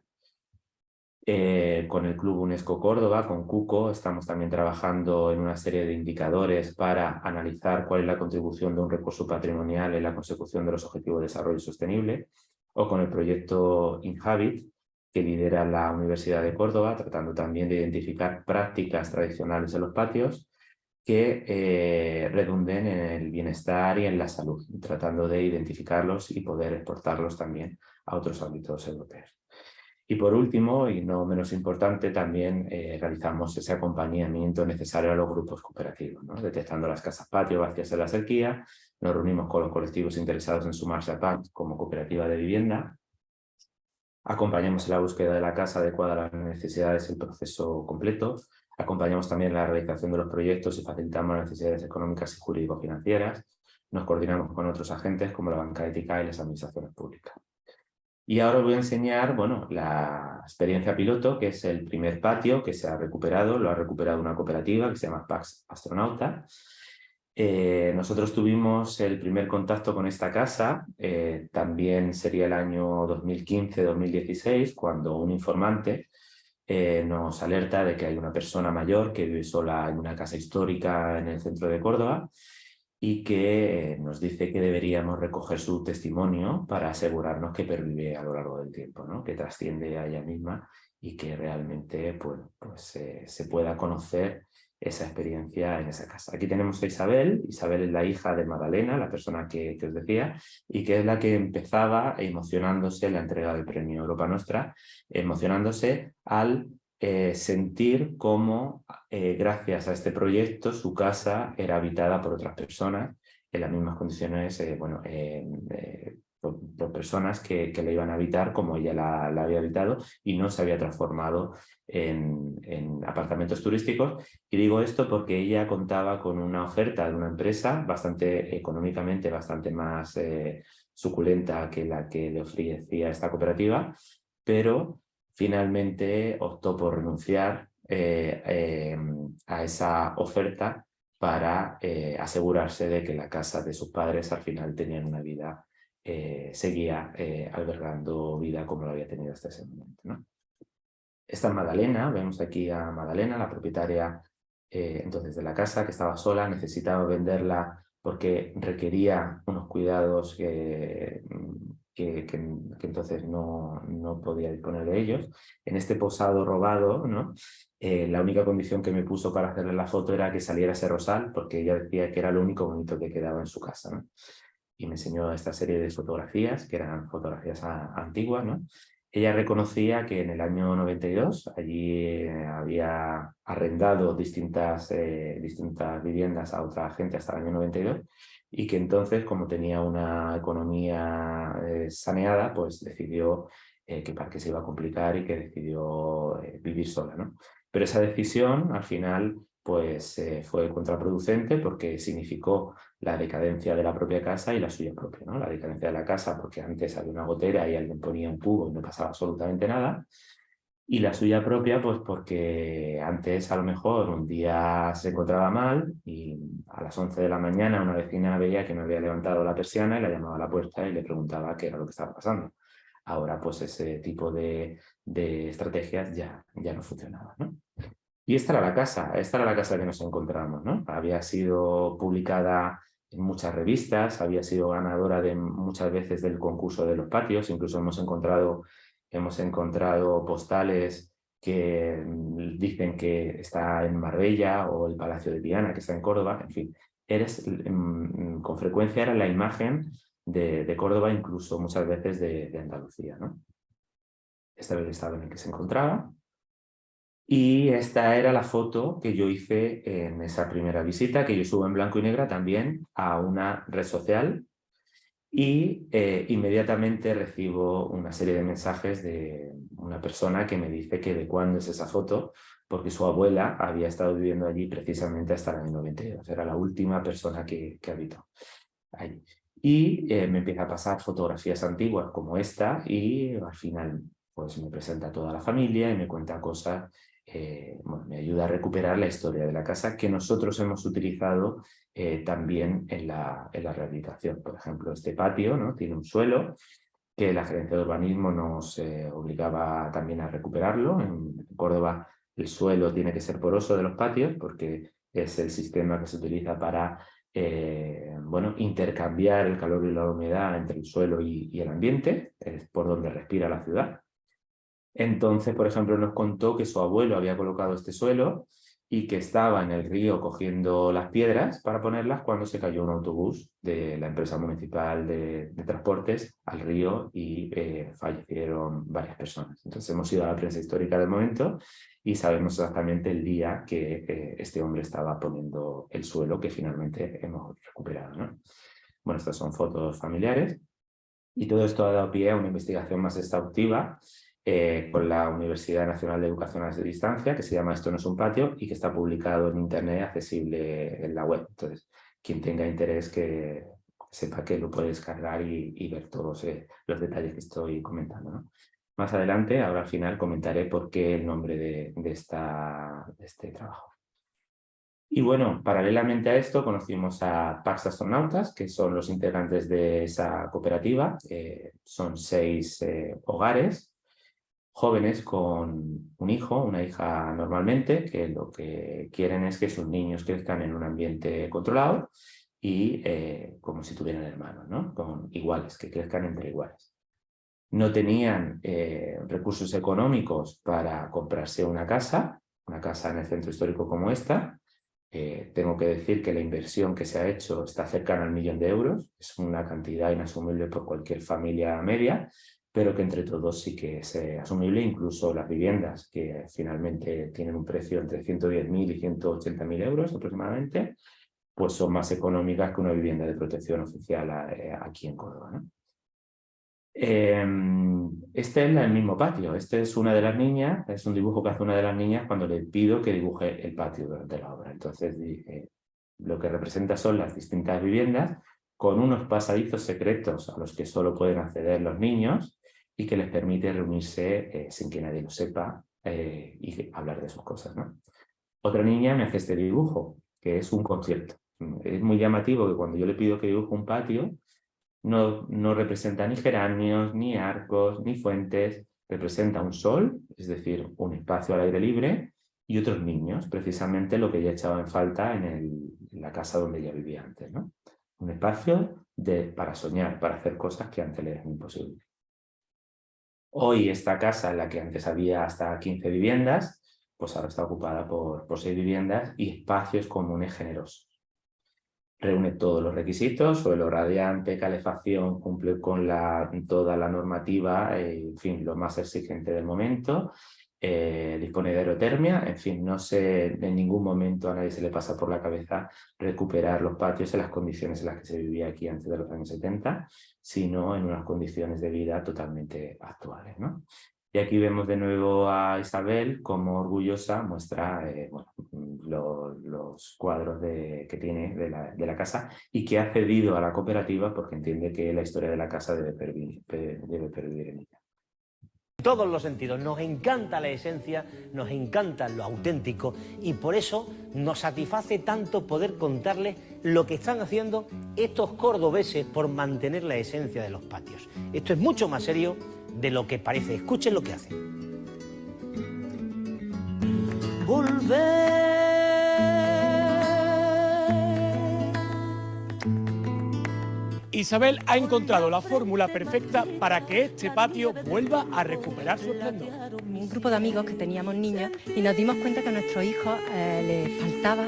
Con el Club UNESCO Córdoba, con CUCO, estamos también trabajando en una serie de indicadores para analizar cuál es la contribución de un recurso patrimonial en la consecución de los Objetivos de Desarrollo Sostenible, o con el proyecto Inhabit, que lidera la Universidad de Córdoba, tratando también de identificar prácticas tradicionales en los patios que redunden en el bienestar y en la salud, tratando de identificarlos y poder exportarlos también a otros ámbitos europeos. Y por último, y no menos importante, también realizamos ese acompañamiento necesario a los grupos cooperativos, ¿no? Detectando las casas patio vacías en la sequía, nos reunimos con los colectivos interesados en sumarse a PAC como cooperativa de vivienda, acompañamos en la búsqueda de la casa adecuada a las necesidades y el proceso completo, acompañamos también la realización de los proyectos y facilitamos las necesidades económicas y jurídico-financieras, nos coordinamos con otros agentes como la banca ética y las administraciones públicas. Y ahora os voy a enseñar, bueno, la experiencia piloto, que es el primer patio que se ha recuperado, lo ha recuperado una cooperativa que se llama Pax Astronauta. Nosotros tuvimos el primer contacto con esta casa, también sería el año 2015-2016, cuando un informante nos alerta de que hay una persona mayor que vive sola en una casa histórica en el centro de Córdoba y que nos dice que deberíamos recoger su testimonio para asegurarnos que pervive a lo largo del tiempo, ¿no? Que trasciende a ella misma y que realmente se pueda conocer esa experiencia en esa casa. Aquí tenemos a Isabel. Isabel es la hija de Magdalena, la persona que os decía, y que es la que empezaba emocionándose en la entrega del premio Europa Nostra, emocionándose al sentir cómo, gracias a este proyecto, su casa era habitada por otras personas en las mismas condiciones, por personas que la iban a habitar como ella la había habitado y no se había transformado en apartamentos turísticos. Y digo esto porque ella contaba con una oferta de una empresa económicamente bastante más suculenta que la que le ofrecía esta cooperativa, pero finalmente optó por renunciar a esa oferta para asegurarse de que la casa de sus padres al final tenían una vida, seguía albergando vida como lo había tenido hasta ese momento, ¿no? Esta es Magdalena, vemos aquí a Magdalena, la propietaria entonces de la casa, que estaba sola, necesitaba venderla porque requería unos cuidados que entonces no podía disponer de ellos. En este posado robado, ¿no? La única condición que me puso para hacerle la foto era que saliera ese rosal, porque ella decía que era lo único bonito que quedaba en su casa, ¿no? Y me enseñó esta serie de fotografías, que eran fotografías antiguas, ¿no? Ella reconocía que en el año 92 allí había arrendado distintas viviendas a otra gente hasta el año 92 y que entonces, como tenía una economía saneada, pues decidió que para qué se iba a complicar y que decidió vivir sola, ¿no? Pero esa decisión al final pues fue contraproducente porque significó la decadencia de la propia casa y la suya propia, ¿no? La decadencia de la casa porque antes había una gotera y alguien ponía un cubo y no pasaba absolutamente nada, y la suya propia pues porque antes a lo mejor un día se encontraba mal y a las 11 de la mañana una vecina veía que no había levantado la persiana y la llamaba a la puerta y le preguntaba qué era lo que estaba pasando. Ahora pues ese tipo de estrategias ya no funcionaban, ¿no? Y esta era la casa que nos encontramos, ¿no? Había sido publicada en muchas revistas, había sido ganadora muchas veces del concurso de los patios, incluso hemos encontrado postales que dicen que está en Marbella o el Palacio de Viana, que está en Córdoba, en fin. Con frecuencia era la imagen de Córdoba, incluso muchas veces de Andalucía, ¿no? Este era el estado en el que se encontraba. Y esta era la foto que yo hice en esa primera visita, que yo subo en blanco y negro también a una red social, y inmediatamente recibo una serie de mensajes de una persona que me dice que de cuándo es esa foto, porque su abuela había estado viviendo allí precisamente hasta el año 92, era la última persona que habitó allí. Y me empieza a pasar fotografías antiguas como esta y al final pues me presenta a toda la familia y me cuenta cosas. Bueno, me ayuda a recuperar la historia de la casa que nosotros hemos utilizado también en la rehabilitación. Por ejemplo, este patio, ¿no? Tiene un suelo que la Gerencia de Urbanismo nos obligaba también a recuperarlo. En Córdoba el suelo tiene que ser poroso de los patios porque es el sistema que se utiliza para bueno, intercambiar el calor y la humedad entre el suelo y el ambiente, es por donde respira la ciudad. Entonces, por ejemplo, nos contó que su abuelo había colocado este suelo y que estaba en el río cogiendo las piedras para ponerlas cuando se cayó un autobús de la empresa municipal de transportes al río y fallecieron varias personas. Entonces hemos ido a la prensa histórica del momento y sabemos exactamente el día que este hombre estaba poniendo el suelo que finalmente hemos recuperado, ¿no? Bueno, estas son fotos familiares y todo esto ha dado pie a una investigación más exhaustiva con la Universidad Nacional de Educación a Distancia, que se llama Esto no es un patio y que está publicado en internet, accesible en la web. Entonces, quien tenga interés que sepa que lo puede descargar y ver todos los detalles que estoy comentando, ¿no? Más adelante, ahora al final, comentaré por qué el nombre de este trabajo. Y bueno, paralelamente a esto conocimos a Pax Astronautas, que son los integrantes de esa cooperativa. Son 6 hogares, jóvenes con un hijo, una hija normalmente, que lo que quieren es que sus niños crezcan en un ambiente controlado y como si tuvieran hermanos, ¿no? Con iguales, que crezcan entre iguales. No tenían recursos económicos para comprarse una casa en el centro histórico como esta. Tengo que decir que la inversión que se ha hecho está cercana al 1.000.000 de euros, es una cantidad inasumible por cualquier familia media, pero que entre todos sí que es asumible. Incluso las viviendas, que finalmente tienen un precio entre 110.000 y 180.000 euros aproximadamente, pues son más económicas que una vivienda de protección oficial aquí en Córdoba, ¿no? Este es el mismo patio. Este es una de las niñas, es un dibujo que hace una de las niñas cuando le pido que dibuje el patio durante la obra. Entonces lo que representa son las distintas viviendas con unos pasadizos secretos a los que solo pueden acceder los niños y que les permite reunirse sin que nadie lo sepa y hablar de sus cosas, ¿no? Otra niña me hace este dibujo, que es un concierto. Es muy llamativo que cuando yo le pido que dibuje un patio, no representa ni geranios, ni arcos, ni fuentes. Representa un sol, es decir, un espacio al aire libre, y otros niños, precisamente lo que ella echaba en falta en la casa donde ella vivía antes, ¿no? Un espacio para soñar, para hacer cosas que antes le eran imposibles. Hoy esta casa, en la que antes había hasta 15 viviendas, pues ahora está ocupada por 6 viviendas y espacios comunes generosos. Reúne todos los requisitos: suelo radiante, calefacción, cumple con toda la normativa, en fin, lo más exigente del momento, dispone de aerotermia, en fin, no sé, en ningún momento a nadie se le pasa por la cabeza recuperar los patios en las condiciones en las que se vivía aquí antes de los años 70, sino en unas condiciones de vida totalmente actuales, ¿no? Y aquí vemos de nuevo a Isabel como orgullosa muestra los cuadros que tiene de la casa y que ha cedido a la cooperativa porque entiende que la historia de la casa debe pervivir en ella. En todos los sentidos, nos encanta la esencia, nos encanta lo auténtico y por eso nos satisface tanto poder contarles lo que están haciendo estos cordobeses por mantener la esencia de los patios. Esto es mucho más serio de lo que parece. Escuchen lo que hacen. Volver. Isabel ha encontrado la fórmula perfecta para que este patio vuelva a recuperar su esplendor. Un grupo de amigos que teníamos niños y nos dimos cuenta que a nuestros hijos les faltaba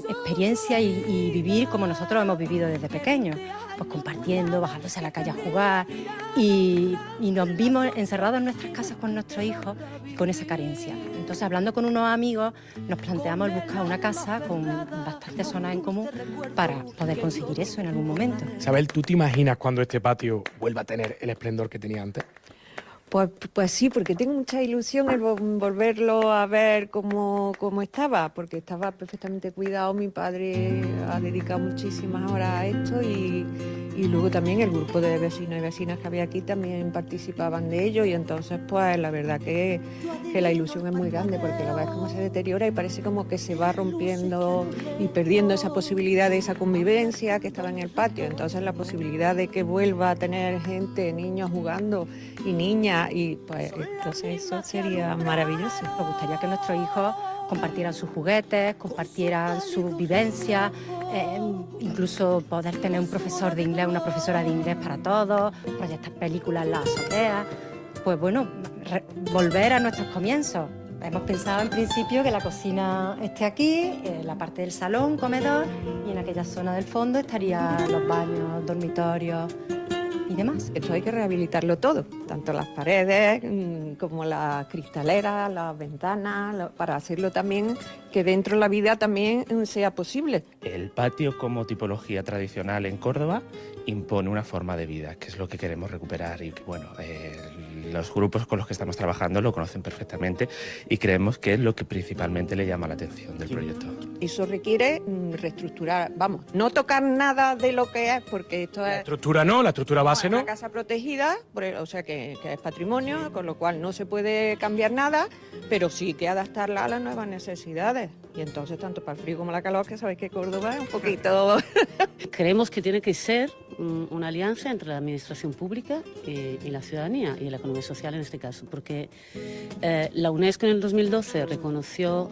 experiencia y vivir como nosotros hemos vivido desde pequeños, pues compartiendo, bajándose a la calle a jugar y nos vimos encerrados en nuestras casas con nuestros hijos y con esa carencia. Entonces, hablando con unos amigos, nos planteamos el buscar una casa con bastantes zonas en común para poder conseguir eso en algún momento. Isabel, ¿tú te imaginas cuando este patio vuelva a tener el esplendor que tenía antes? Pues sí, porque tengo mucha ilusión en volverlo a ver como estaba, porque estaba perfectamente cuidado. Mi padre ha dedicado muchísimas horas a esto y luego también el grupo de vecinos y vecinas que había aquí también participaban de ello y entonces pues la verdad que la ilusión es muy grande porque la ves cómo se deteriora y parece como que se va rompiendo y perdiendo esa posibilidad de esa convivencia que estaba en el patio. Entonces la posibilidad de que vuelva a tener gente, niños jugando y niñas, y pues entonces eso sería maravilloso. Nos gustaría que nuestros hijos compartieran sus juguetes, compartieran sus vivencias, incluso poder tener un profesor de inglés, una profesora de inglés para todos, proyectar películas en la azotea. Pues bueno, volver a nuestros comienzos, Hemos pensado en principio que la cocina esté aquí, la parte del salón, comedor, y en aquella zona del fondo estarían los baños, dormitorios y demás. Esto hay que rehabilitarlo todo, tanto las paredes como las cristaleras, las ventanas, para hacerlo también que dentro de la vida también sea posible. El patio como tipología tradicional en Córdoba impone una forma de vida, que es lo que queremos recuperar y que, bueno, los grupos con los que estamos trabajando lo conocen perfectamente y creemos que es lo que principalmente le llama la atención del proyecto. Eso requiere reestructurar, vamos, no tocar nada de lo que es, porque esto es... La estructura no, la estructura base no. Una casa protegida, o sea que es patrimonio, con lo cual no se puede cambiar nada, pero sí que adaptarla a las nuevas necesidades. Y entonces, tanto para el frío como la calor, que sabéis que Córdoba es un poquito... Creemos que tiene que ser una alianza entre la administración pública y la ciudadanía, y la economía social en este caso, porque la UNESCO en el 2012 reconoció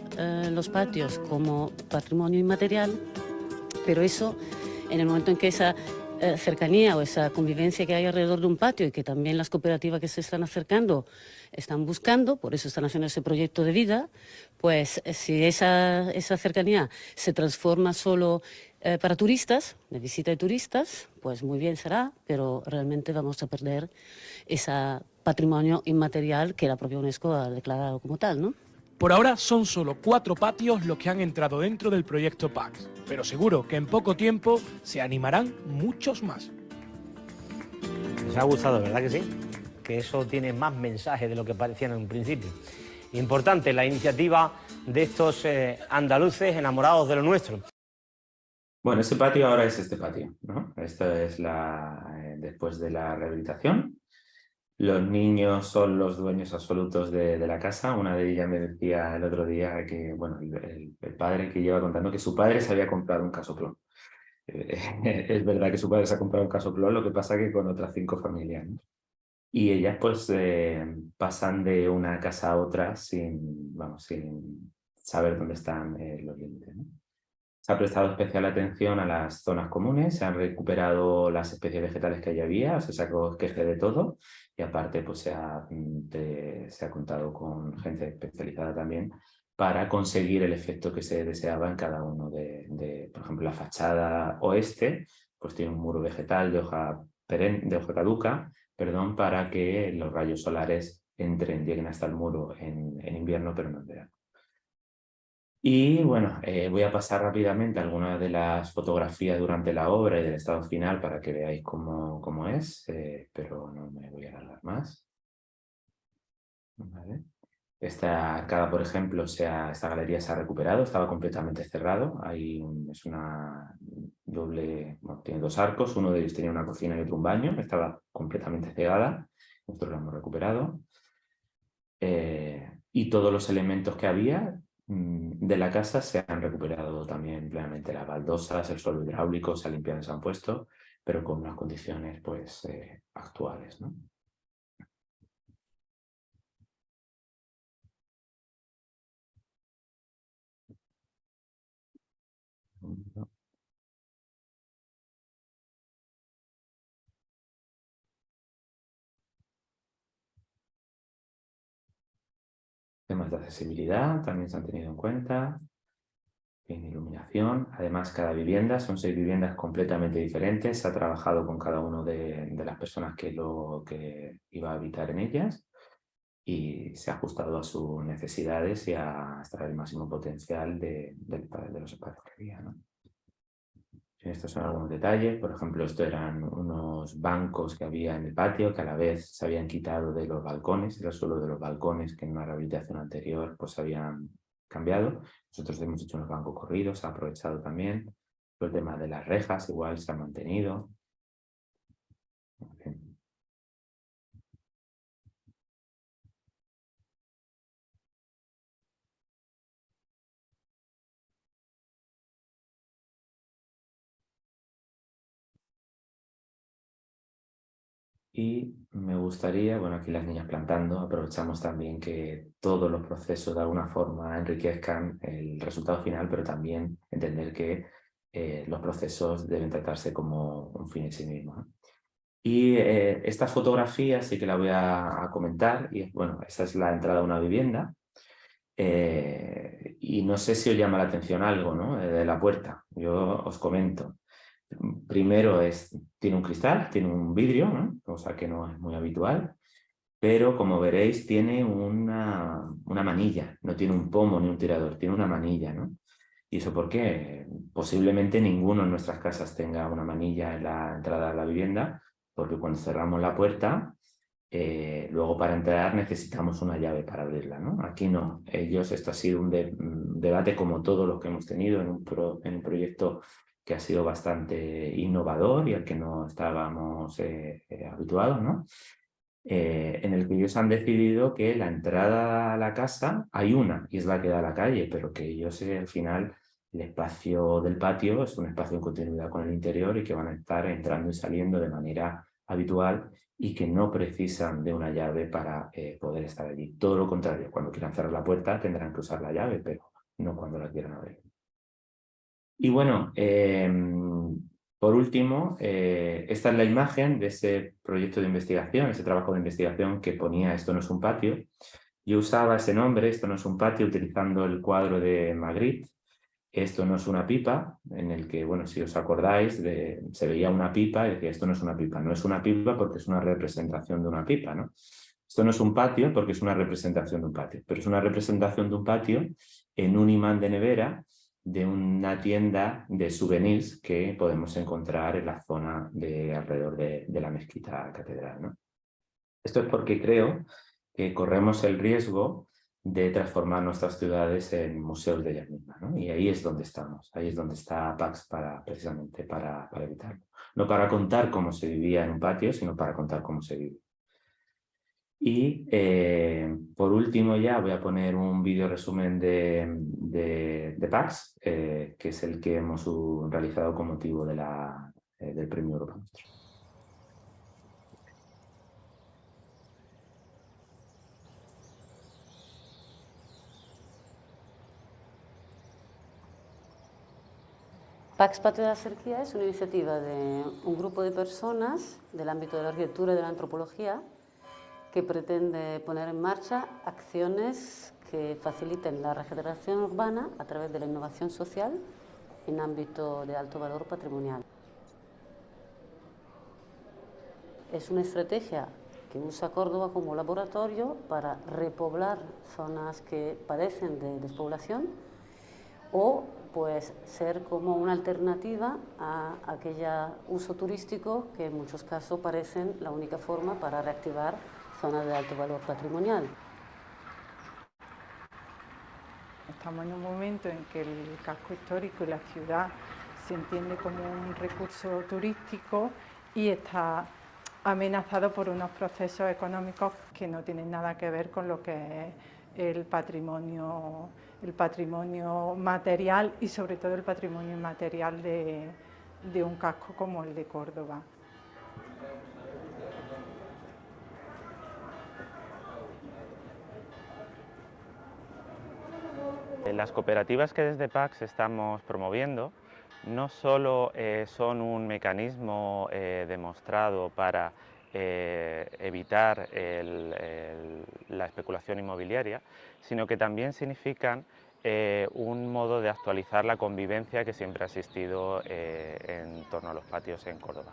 los patios como patrimonio inmaterial, pero eso, en el momento en que esa cercanía o esa convivencia que hay alrededor de un patio y que también las cooperativas que se están acercando están buscando, por eso están haciendo ese proyecto de vida, pues si esa cercanía se transforma solo para turistas, de visita de turistas, pues muy bien será, pero realmente vamos a perder ese patrimonio inmaterial que la propia UNESCO ha declarado como tal, ¿no? Por ahora son solo 4 patios los que han entrado dentro del proyecto PAX, pero seguro que en poco tiempo se animarán muchos más. Les ha gustado, ¿verdad que sí? Que eso tiene más mensaje de lo que parecían en un principio. Importante la iniciativa de estos andaluces enamorados de lo nuestro. Bueno, ese patio ahora es este patio, ¿no? Esto es después de la rehabilitación. Los niños son los dueños absolutos de la casa. Una de ellas me decía el otro día que, bueno, el padre que lleva contando que su padre se había comprado un casoplón. Es verdad que su padre se ha comprado un casoplón, lo que pasa que con otras 5 familias, ¿no? Y ellas pues pasan de una casa a otra sin saber dónde están los límites, ¿no? Se ha prestado especial atención a las zonas comunes, se han recuperado las especies vegetales que allí había, se sacó esqueje de todo y aparte pues se ha contado con gente especializada también para conseguir el efecto que se deseaba en cada uno por ejemplo, la fachada oeste pues tiene un muro vegetal de hoja caduca, para que los rayos solares lleguen hasta el muro en invierno pero no en verano. Y bueno, voy a pasar rápidamente algunas de las fotografías durante la obra y del estado final para que veáis cómo es, pero no me voy a alargar más. Vale. Esta arcada, por ejemplo, esta galería se ha recuperado, estaba completamente cerrado. Es una doble, bueno, tiene 2 arcos, uno de ellos tenía una cocina y otro un baño, estaba completamente cegada, nosotros lo hemos recuperado. Y todos los elementos que había de la casa se han recuperado también plenamente. Las baldosas, el suelo hidráulico se ha limpiado y se han puesto, pero con unas condiciones pues actuales, ¿no? Temas de accesibilidad también se han tenido en cuenta. En iluminación, además cada vivienda, son 6 viviendas completamente diferentes, se ha trabajado con cada una de las personas que iba a habitar en ellas y se ha ajustado a sus necesidades y a extraer el máximo potencial de los espacios que había, ¿no? Estos son algunos detalles, por ejemplo, estos eran unos bancos que había en el patio que a la vez se habían quitado de los balcones, era el suelo de los balcones que en una rehabilitación anterior pues habían cambiado. Nosotros hemos hecho unos bancos corridos, se ha aprovechado también. El tema de las rejas igual se ha mantenido. Y me gustaría, bueno, aquí las niñas plantando, aprovechamos también que todos los procesos de alguna forma enriquezcan el resultado final, pero también entender que los procesos deben tratarse como un fin en sí mismo, ¿no? Y esta fotografía sí que la voy a comentar, y bueno, esa es la entrada a una vivienda. Y no sé si os llama la atención algo, ¿no? De la puerta. Yo os comento. Primero tiene un cristal, tiene un vidrio, ¿no? Cosa que no es muy habitual, pero como veréis tiene una manilla, no tiene un pomo ni un tirador, tiene una manilla, ¿no? ¿Y eso por qué? Posiblemente ninguno en nuestras casas tenga una manilla en la entrada a la vivienda, porque cuando cerramos la puerta, luego para entrar necesitamos una llave para abrirla, ¿no? Aquí no. Esto ha sido un debate como todos los que hemos tenido en un proyecto que ha sido bastante innovador y al que no estábamos habituados, ¿no? En el que ellos han decidido que la entrada a la casa hay una, y es la que da a la calle, pero que ellos al final el espacio del patio es un espacio en continuidad con el interior y que van a estar entrando y saliendo de manera habitual y que no precisan de una llave para poder estar allí. Todo lo contrario, cuando quieran cerrar la puerta tendrán que usar la llave, pero no cuando la quieran abrir. Y bueno, por último, esta es la imagen de ese proyecto de investigación, ese trabajo de investigación que ponía Esto no es un patio. Yo usaba ese nombre, Esto no es un patio, utilizando el cuadro de Magritte, Esto no es una pipa, en el que, bueno, si os acordáis, se veía una pipa y decía, esto no es una pipa. No es una pipa porque es una representación de una pipa, ¿no? Esto no es un patio porque es una representación de un patio, pero es una representación de un patio en un imán de nevera de una tienda de souvenirs que podemos encontrar en la zona alrededor de la mezquita catedral, ¿no? Esto es porque creo que corremos el riesgo de transformar nuestras ciudades en museos de ellas mismas, ¿no? Y ahí es donde estamos, ahí es donde está PACS precisamente para evitarlo. No para contar cómo se vivía en un patio, sino para contar cómo se vive. Y por último ya voy a poner un vídeo resumen de PACS, que es el que hemos realizado con motivo del Premio Europa Nostra. PACS Patio de la Cerquía es una iniciativa de un grupo de personas del ámbito de la arquitectura y de la antropología que pretende poner en marcha acciones que faciliten la regeneración urbana a través de la innovación social en ámbito de alto valor patrimonial. Es una estrategia que usa Córdoba como laboratorio para repoblar zonas que padecen de despoblación o pues ser como una alternativa a aquel uso turístico que en muchos casos parecen la única forma para reactivar zonas de alto valor patrimonial. Estamos en un momento en que el casco histórico y la ciudad se entiende como un recurso turístico y está amenazado por unos procesos económicos que no tienen nada que ver con lo que es el patrimonio material y sobre todo el patrimonio inmaterial de un casco como el de Córdoba. Las cooperativas que desde PACS estamos promoviendo no solo son un mecanismo demostrado para evitar la especulación inmobiliaria, sino que también significan un modo de actualizar la convivencia que siempre ha existido en torno a los patios en Córdoba.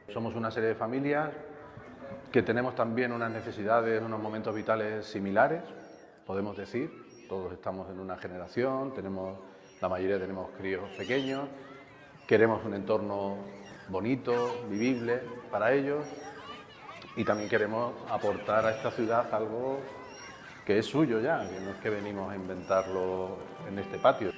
Somos una serie de familias que tenemos también unas necesidades, unos momentos vitales similares, podemos decir. Todos estamos en una generación, la mayoría tenemos críos pequeños, queremos un entorno bonito, vivible para ellos y también queremos aportar a esta ciudad algo que es suyo ya, que no es que venimos a inventarlo en este patio.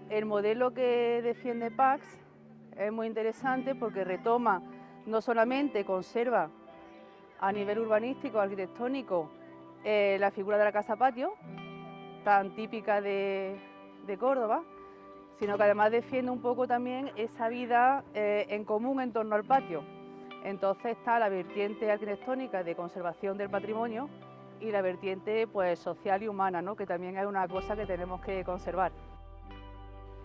El modelo que defiende PACS es muy interesante porque retoma, no solamente conserva a nivel urbanístico, arquitectónico, la figura de la casa patio, tan típica de Córdoba, sino que además defiende un poco también esa vida en común en torno al patio. Entonces está la vertiente arquitectónica de conservación del patrimonio y la vertiente pues, social y humana, ¿no? Que también es una cosa que tenemos que conservar.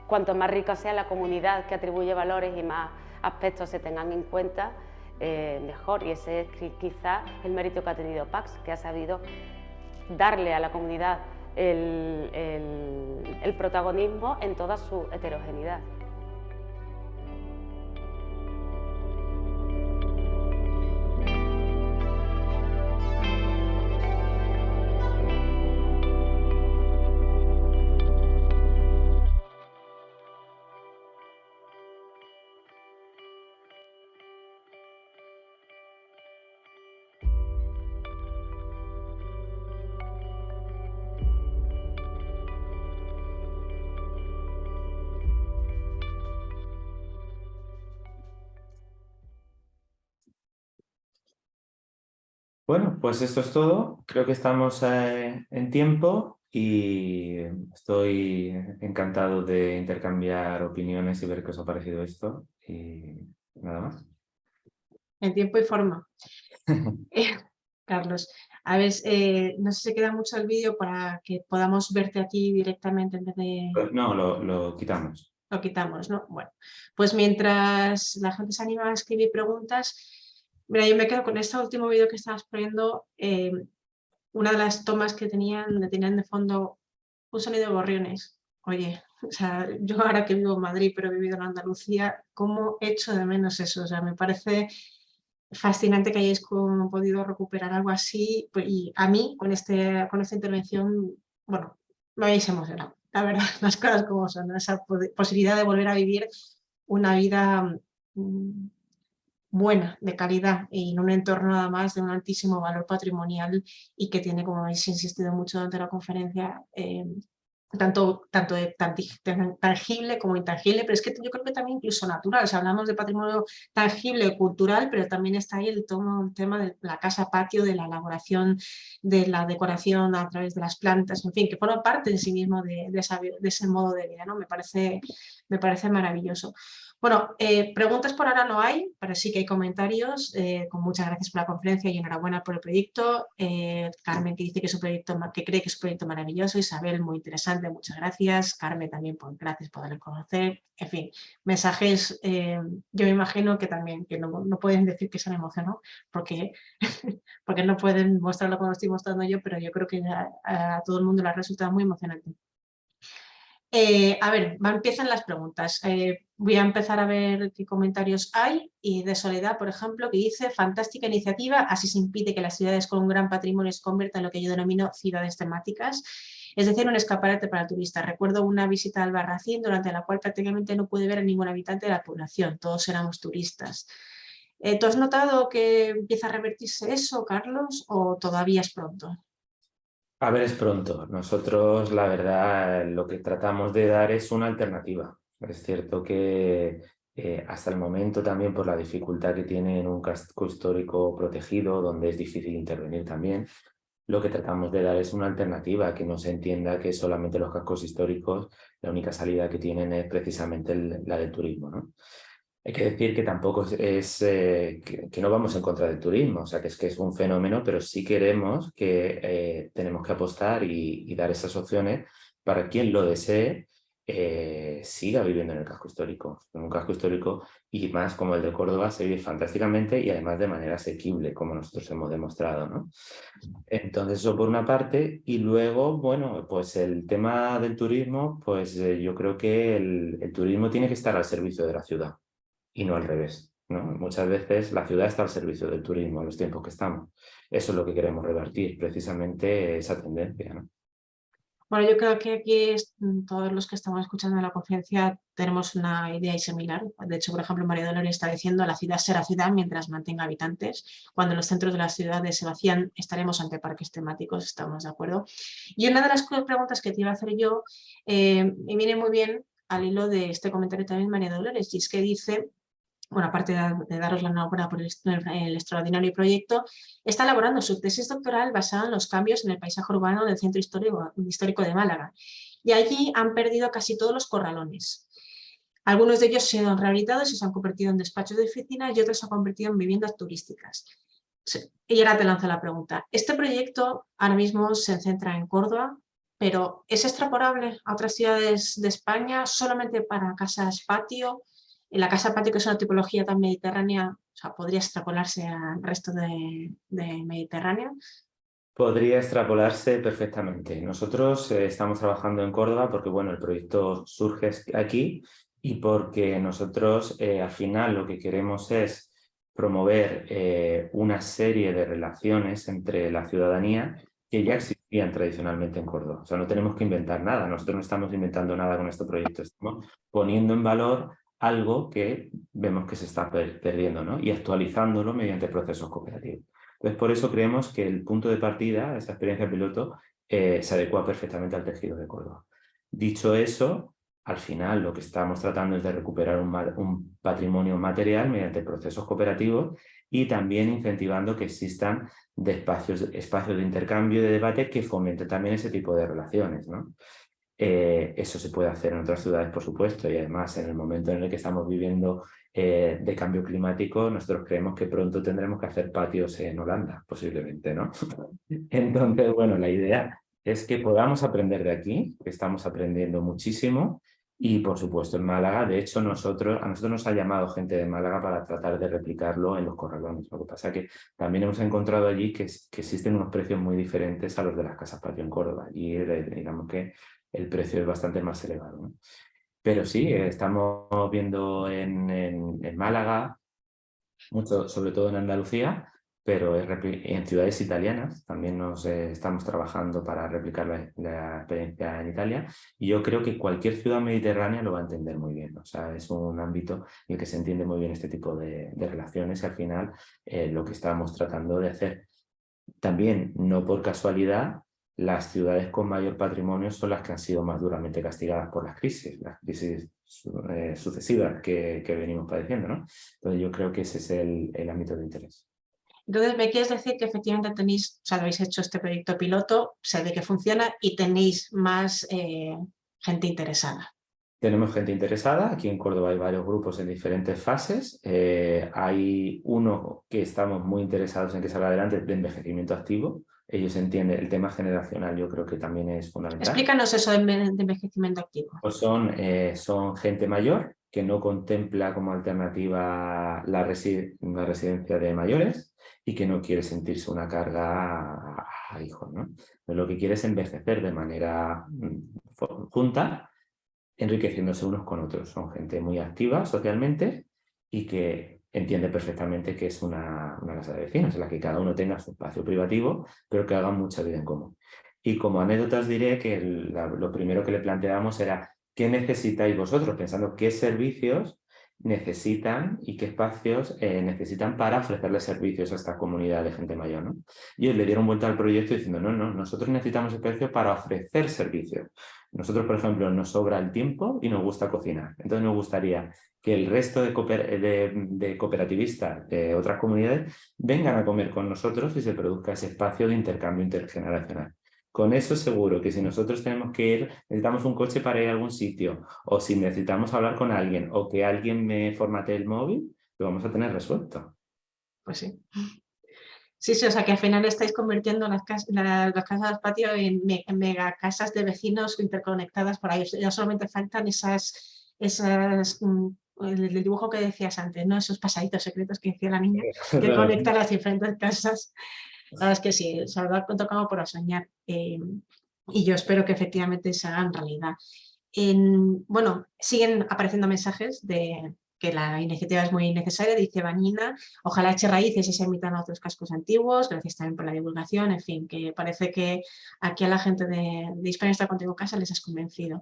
Cuanto más rica sea la comunidad que atribuye valores y más aspectos se tengan en cuenta, mejor. Y ese es quizá el mérito que ha tenido PACS, que ha sabido darle a la comunidad el protagonismo en toda su heterogeneidad. Bueno, pues esto es todo. Creo que estamos en tiempo y estoy encantado de intercambiar opiniones y ver qué os ha parecido esto. Y nada más. En tiempo y forma. Carlos, a ver, no sé si queda mucho el vídeo para que podamos verte a ti directamente en vez de... No, lo quitamos. Lo quitamos, ¿no? Bueno, pues mientras la gente se anima a escribir preguntas, mira, yo me quedo con este último vídeo que estabas poniendo. Una de las tomas que tenían de fondo un sonido de gorriones. Oye, o sea, yo ahora que vivo en Madrid, pero he vivido en Andalucía, ¿cómo echo de menos eso? O sea, me parece fascinante que hayáis podido recuperar algo así, y a mí, con esta intervención, bueno, me habéis emocionado, la verdad, las cosas como son, ¿no? Esa posibilidad de volver a vivir una vida buena, de calidad, y en un entorno además de un altísimo valor patrimonial y que tiene, como habéis insistido mucho durante la conferencia, tanto tangible como intangible, pero es que yo creo que también incluso natural. O sea, hablamos de patrimonio tangible, cultural, pero también está ahí el tema de la casa patio, de la elaboración, de la decoración a través de las plantas, en fin, que forma parte en sí mismo de ese modo de vida, ¿no? Me parece maravilloso. Bueno, preguntas por ahora no hay, pero sí que hay comentarios. Con muchas gracias por la conferencia y enhorabuena por el proyecto. Carmen, que dice que cree que es un proyecto maravilloso. Isabel, muy interesante, muchas gracias. Carmen también, gracias por poderlo conocer. En fin, mensajes, yo me imagino que también que no pueden decir que se han emocionado, porque no pueden mostrarlo como lo estoy mostrando yo, pero yo creo que a todo el mundo le ha resultado muy emocionante. A ver, empiezan las preguntas. Voy a empezar a ver qué comentarios hay. Y de Soledad, por ejemplo, que dice: fantástica iniciativa, así se impide que las ciudades con un gran patrimonio se conviertan en lo que yo denomino ciudades temáticas, es decir, un escaparate para el turista. Recuerdo una visita al Albarracín durante la cual prácticamente no pude ver a ningún habitante de la población, todos éramos turistas. ¿Tú has notado que empieza a revertirse eso, Carlos, o todavía es pronto? A ver, es pronto. Nosotros, la verdad, lo que tratamos de dar es una alternativa. Es cierto que hasta el momento también por la dificultad que tiene en un casco histórico protegido, donde es difícil intervenir también, lo que tratamos de dar es una alternativa, que no se entienda que solamente los cascos históricos, la única salida que tienen es precisamente la del turismo, ¿no? Hay que decir que tampoco es que no vamos en contra del turismo, o sea, que es un fenómeno, pero sí queremos que tenemos que apostar y dar esas opciones para quien lo desee siga viviendo en el casco histórico. En un casco histórico, y más como el de Córdoba, se vive fantásticamente y además de manera asequible, como nosotros hemos demostrado, ¿no? Entonces, eso por una parte. Y luego, bueno, pues el tema del turismo, pues yo creo que el turismo tiene que estar al servicio de la ciudad. Y no al revés, ¿no? Muchas veces la ciudad está al servicio del turismo en los tiempos que estamos. Eso es lo que queremos revertir, precisamente esa tendencia, ¿no? Bueno, yo creo que aquí todos los que estamos escuchando la conferencia tenemos una idea similar. De hecho, por ejemplo, María Dolores está diciendo: la ciudad será ciudad mientras mantenga habitantes. Cuando los centros de las ciudades se vacían, estaremos ante parques temáticos, estamos de acuerdo. Y una de las preguntas que te iba a hacer yo me viene muy bien al hilo de este comentario también María Dolores, y es que dice: bueno, aparte de daros la enhorabuena por el extraordinario proyecto, está elaborando su tesis doctoral basada en los cambios en el paisaje urbano del centro histórico de Málaga. Y allí han perdido casi todos los corralones. Algunos de ellos se han rehabilitado y se han convertido en despachos de oficinas, y otros se han convertido en viviendas turísticas. Y ahora te lanzo la pregunta. Este proyecto ahora mismo se centra en Córdoba, pero ¿es extrapolable a otras ciudades de España solamente para casas patio? La casa patio, que es una tipología tan mediterránea, o sea, podría extrapolarse al resto de Mediterránea. Podría extrapolarse perfectamente. Nosotros estamos trabajando en Córdoba porque, bueno, el proyecto surge aquí y porque nosotros al final lo que queremos es promover una serie de relaciones entre la ciudadanía que ya existían tradicionalmente en Córdoba. O sea, no tenemos que inventar nada, nosotros no estamos inventando nada con este proyecto, estamos poniendo en valor algo que vemos que se está perdiendo, ¿no? Y actualizándolo mediante procesos cooperativos. Entonces, por eso creemos que el punto de partida, esa experiencia piloto, se adecua perfectamente al tejido de Córdoba. Dicho eso, al final lo que estamos tratando es de recuperar un patrimonio material mediante procesos cooperativos y también incentivando que existan espacios de intercambio y de debate que fomenten también ese tipo de relaciones, ¿no? Eso se puede hacer en otras ciudades, por supuesto, y además en el momento en el que estamos viviendo de cambio climático, nosotros creemos que pronto tendremos que hacer patios en Holanda, posiblemente, ¿no? Entonces, bueno, la idea es que podamos aprender de aquí, que estamos aprendiendo muchísimo, y por supuesto en Málaga, de hecho, a nosotros nos ha llamado gente de Málaga para tratar de replicarlo en los corralones. Lo que pasa es que también hemos encontrado allí que existen unos precios muy diferentes a los de las casas patio en Córdoba, y digamos que el precio es bastante más elevado, ¿no? Pero sí, estamos viendo en Málaga, mucho, sobre todo en Andalucía, pero en ciudades italianas también estamos trabajando para replicar la experiencia en Italia, y yo creo que cualquier ciudad mediterránea lo va a entender muy bien. O sea, es un ámbito en el que se entiende muy bien este tipo de relaciones, y al final lo que estamos tratando de hacer. También, no por casualidad, las ciudades con mayor patrimonio son las que han sido más duramente castigadas por las crisis sucesivas que venimos padeciendo, ¿no? Entonces yo creo que ese es el ámbito de interés. Entonces, ¿me quieres decir que efectivamente tenéis, o sea, habéis hecho este proyecto piloto, se ve que funciona y tenéis más gente interesada? Tenemos gente interesada, aquí en Córdoba hay varios grupos en diferentes fases. Hay uno que estamos muy interesados en que salga adelante, de envejecimiento activo. Ellos entienden el tema generacional, yo creo que también es fundamental. Explícanos eso de envejecimiento activo. Pues son gente mayor que no contempla como alternativa la residencia de mayores y que no quiere sentirse una carga a hijos, ¿no? Pero lo que quiere es envejecer de manera junta, enriqueciéndose unos con otros. Son gente muy activa socialmente y que entiende perfectamente que es una casa de vecinos en la que cada uno tenga su espacio privativo, pero que hagan mucha vida en común. Y como anécdotas diré que lo primero que le planteamos era ¿qué necesitáis vosotros? Pensando qué servicios necesitan y qué espacios necesitan para ofrecerles servicios a esta comunidad de gente mayor, ¿no? Y ellos le dieron vuelta al proyecto diciendo no, nosotros necesitamos espacios para ofrecer servicios. Nosotros, por ejemplo, nos sobra el tiempo y nos gusta cocinar. Entonces nos gustaría que el resto de cooperativistas de otras comunidades vengan a comer con nosotros y se produzca ese espacio de intercambio intergeneracional. Con eso seguro que si nosotros tenemos que ir, necesitamos un coche para ir a algún sitio, o si necesitamos hablar con alguien, o que alguien me formatee el móvil, lo vamos a tener resuelto. Pues sí. Sí, o sea que al final estáis convirtiendo las casas de patio en mega casas de vecinos interconectadas por ahí. Ya solamente faltan el dibujo que decías antes, ¿no? Esos pasaditos secretos que decía la niña, que conectan las diferentes casas. La verdad es que sí, se lo ha tocado por soñar. Y yo espero que efectivamente se hagan realidad. Bueno, siguen apareciendo mensajes de que la iniciativa es muy necesaria, dice Vanina, ojalá eche raíces y se emitan a otros cascos antiguos, gracias también por la divulgación, en fin, que parece que aquí a la gente de Hispania está contigo casa les has convencido.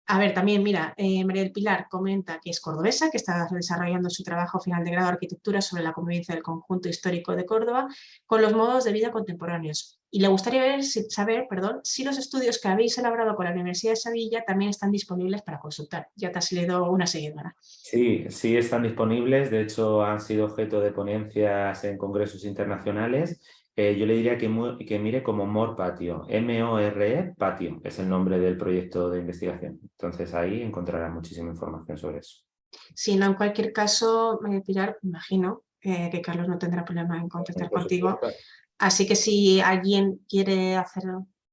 A ver, también, mira, María del Pilar comenta que es cordobesa, que está desarrollando su trabajo final de grado de arquitectura sobre la convivencia del conjunto histórico de Córdoba con los modos de vida contemporáneos. Y le gustaría saber si los estudios que habéis elaborado con la Universidad de Sevilla también están disponibles para consultar. Ya te has leído una seguidora. Sí, sí están disponibles. De hecho, han sido objeto de ponencias en congresos internacionales. Yo le diría que mire como MORE Patio, M-O-R-E Patio, es el nombre del proyecto de investigación. Entonces ahí encontrará muchísima información sobre eso. Si no, en cualquier caso, Pilar, imagino que Carlos no tendrá problema en contactar contigo. Así que si alguien quiere hacer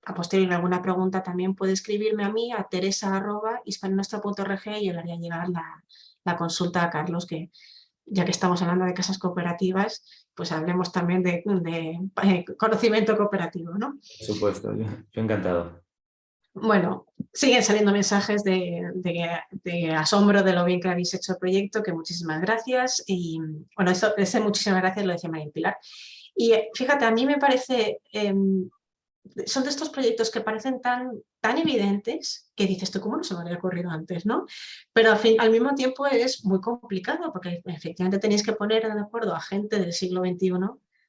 a posteriori alguna pregunta también puede escribirme a mí a teresa@hispaninostra.org y yo le haría llegar la consulta a Carlos, que ya que estamos hablando de casas cooperativas, pues hablemos también de conocimiento cooperativo, ¿no? Por supuesto, yo encantado. Bueno, Siguen saliendo mensajes de asombro de lo bien que habéis hecho el proyecto, que muchísimas gracias. Y bueno, ese muchísimas gracias lo decía María Pilar. Y fíjate, a mí me parece, son de estos proyectos que parecen tan evidentes que dices tú, ¿cómo no se me había ocurrido antes, ¿no? Pero al mismo tiempo es muy complicado porque efectivamente tenéis que poner de acuerdo a gente del siglo XXI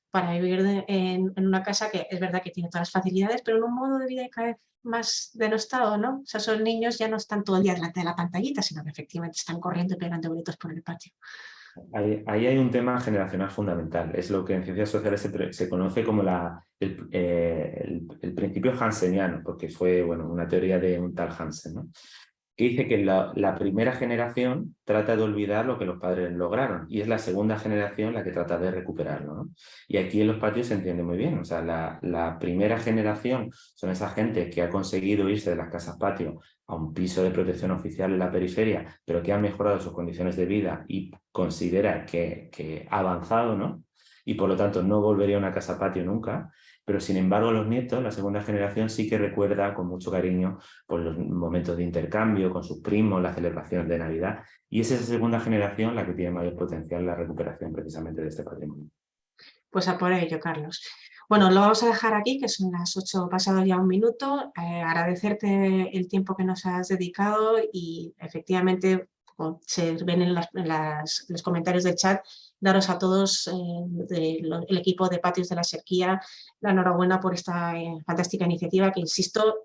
para vivir en una casa que es verdad que tiene todas las facilidades, pero en un modo de vida cada vez más denostado, ¿no? O sea, esos niños ya no están todo el día delante de la pantallita, sino que efectivamente están corriendo y pegando gritos por el patio. Ahí hay un tema generacional fundamental, es lo que en ciencias sociales se conoce como el principio hanseniano, porque fue una teoría de un tal Hansen, ¿no? Que dice que la primera generación trata de olvidar lo que los padres lograron y es la segunda generación la que trata de recuperarlo, ¿no? Y aquí en los patios se entiende muy bien, o sea, la primera generación son esa gente que ha conseguido irse de las casas patio a un piso de protección oficial en la periferia, pero que ha mejorado sus condiciones de vida y considera que ha avanzado, ¿no? Y por lo tanto no volvería a una casa patio nunca. Pero sin embargo los nietos, la segunda generación, sí que recuerda con mucho cariño por los momentos de intercambio con sus primos, las celebraciones de Navidad, y es esa segunda generación la que tiene mayor potencial en la recuperación precisamente de este patrimonio. Pues a por ello, Carlos. Bueno, lo vamos a dejar aquí, que son las 8 pasado ya un minuto. Agradecerte el tiempo que nos has dedicado y efectivamente, como se ven en los comentarios del chat, daros a todos el equipo de Patios de la Serquía la enhorabuena por esta fantástica iniciativa que, insisto,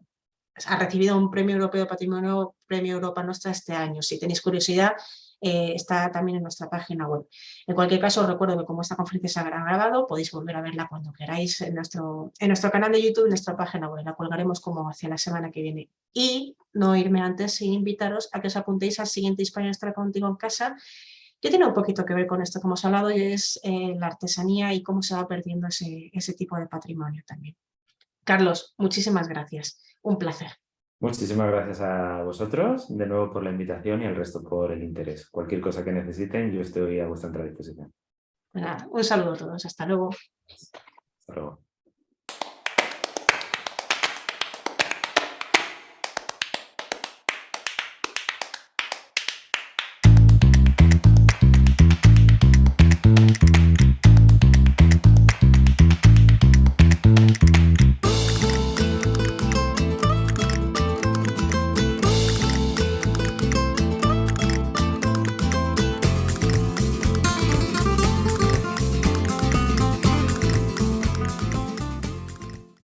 ha recibido un Premio Europeo de Patrimonio, Premio Europa Nostra este año. Si tenéis curiosidad, está también en nuestra página web. En cualquier caso, os recuerdo que como esta conferencia se ha grabado, podéis volver a verla cuando queráis en nuestro canal de YouTube, en nuestra página web. La colgaremos como hacia la semana que viene. Y no irme antes sin invitaros a que os apuntéis al siguiente Hispania Nostra Contigo en Casa, que tiene un poquito que ver con esto que hemos hablado, y es la artesanía y cómo se va perdiendo ese tipo de patrimonio también. Carlos, muchísimas gracias. Un placer. Muchísimas gracias a vosotros, de nuevo por la invitación y al resto por el interés. Cualquier cosa que necesiten, yo estoy a vuestra entera disposición. Un saludo a todos. Hasta luego. Hasta luego.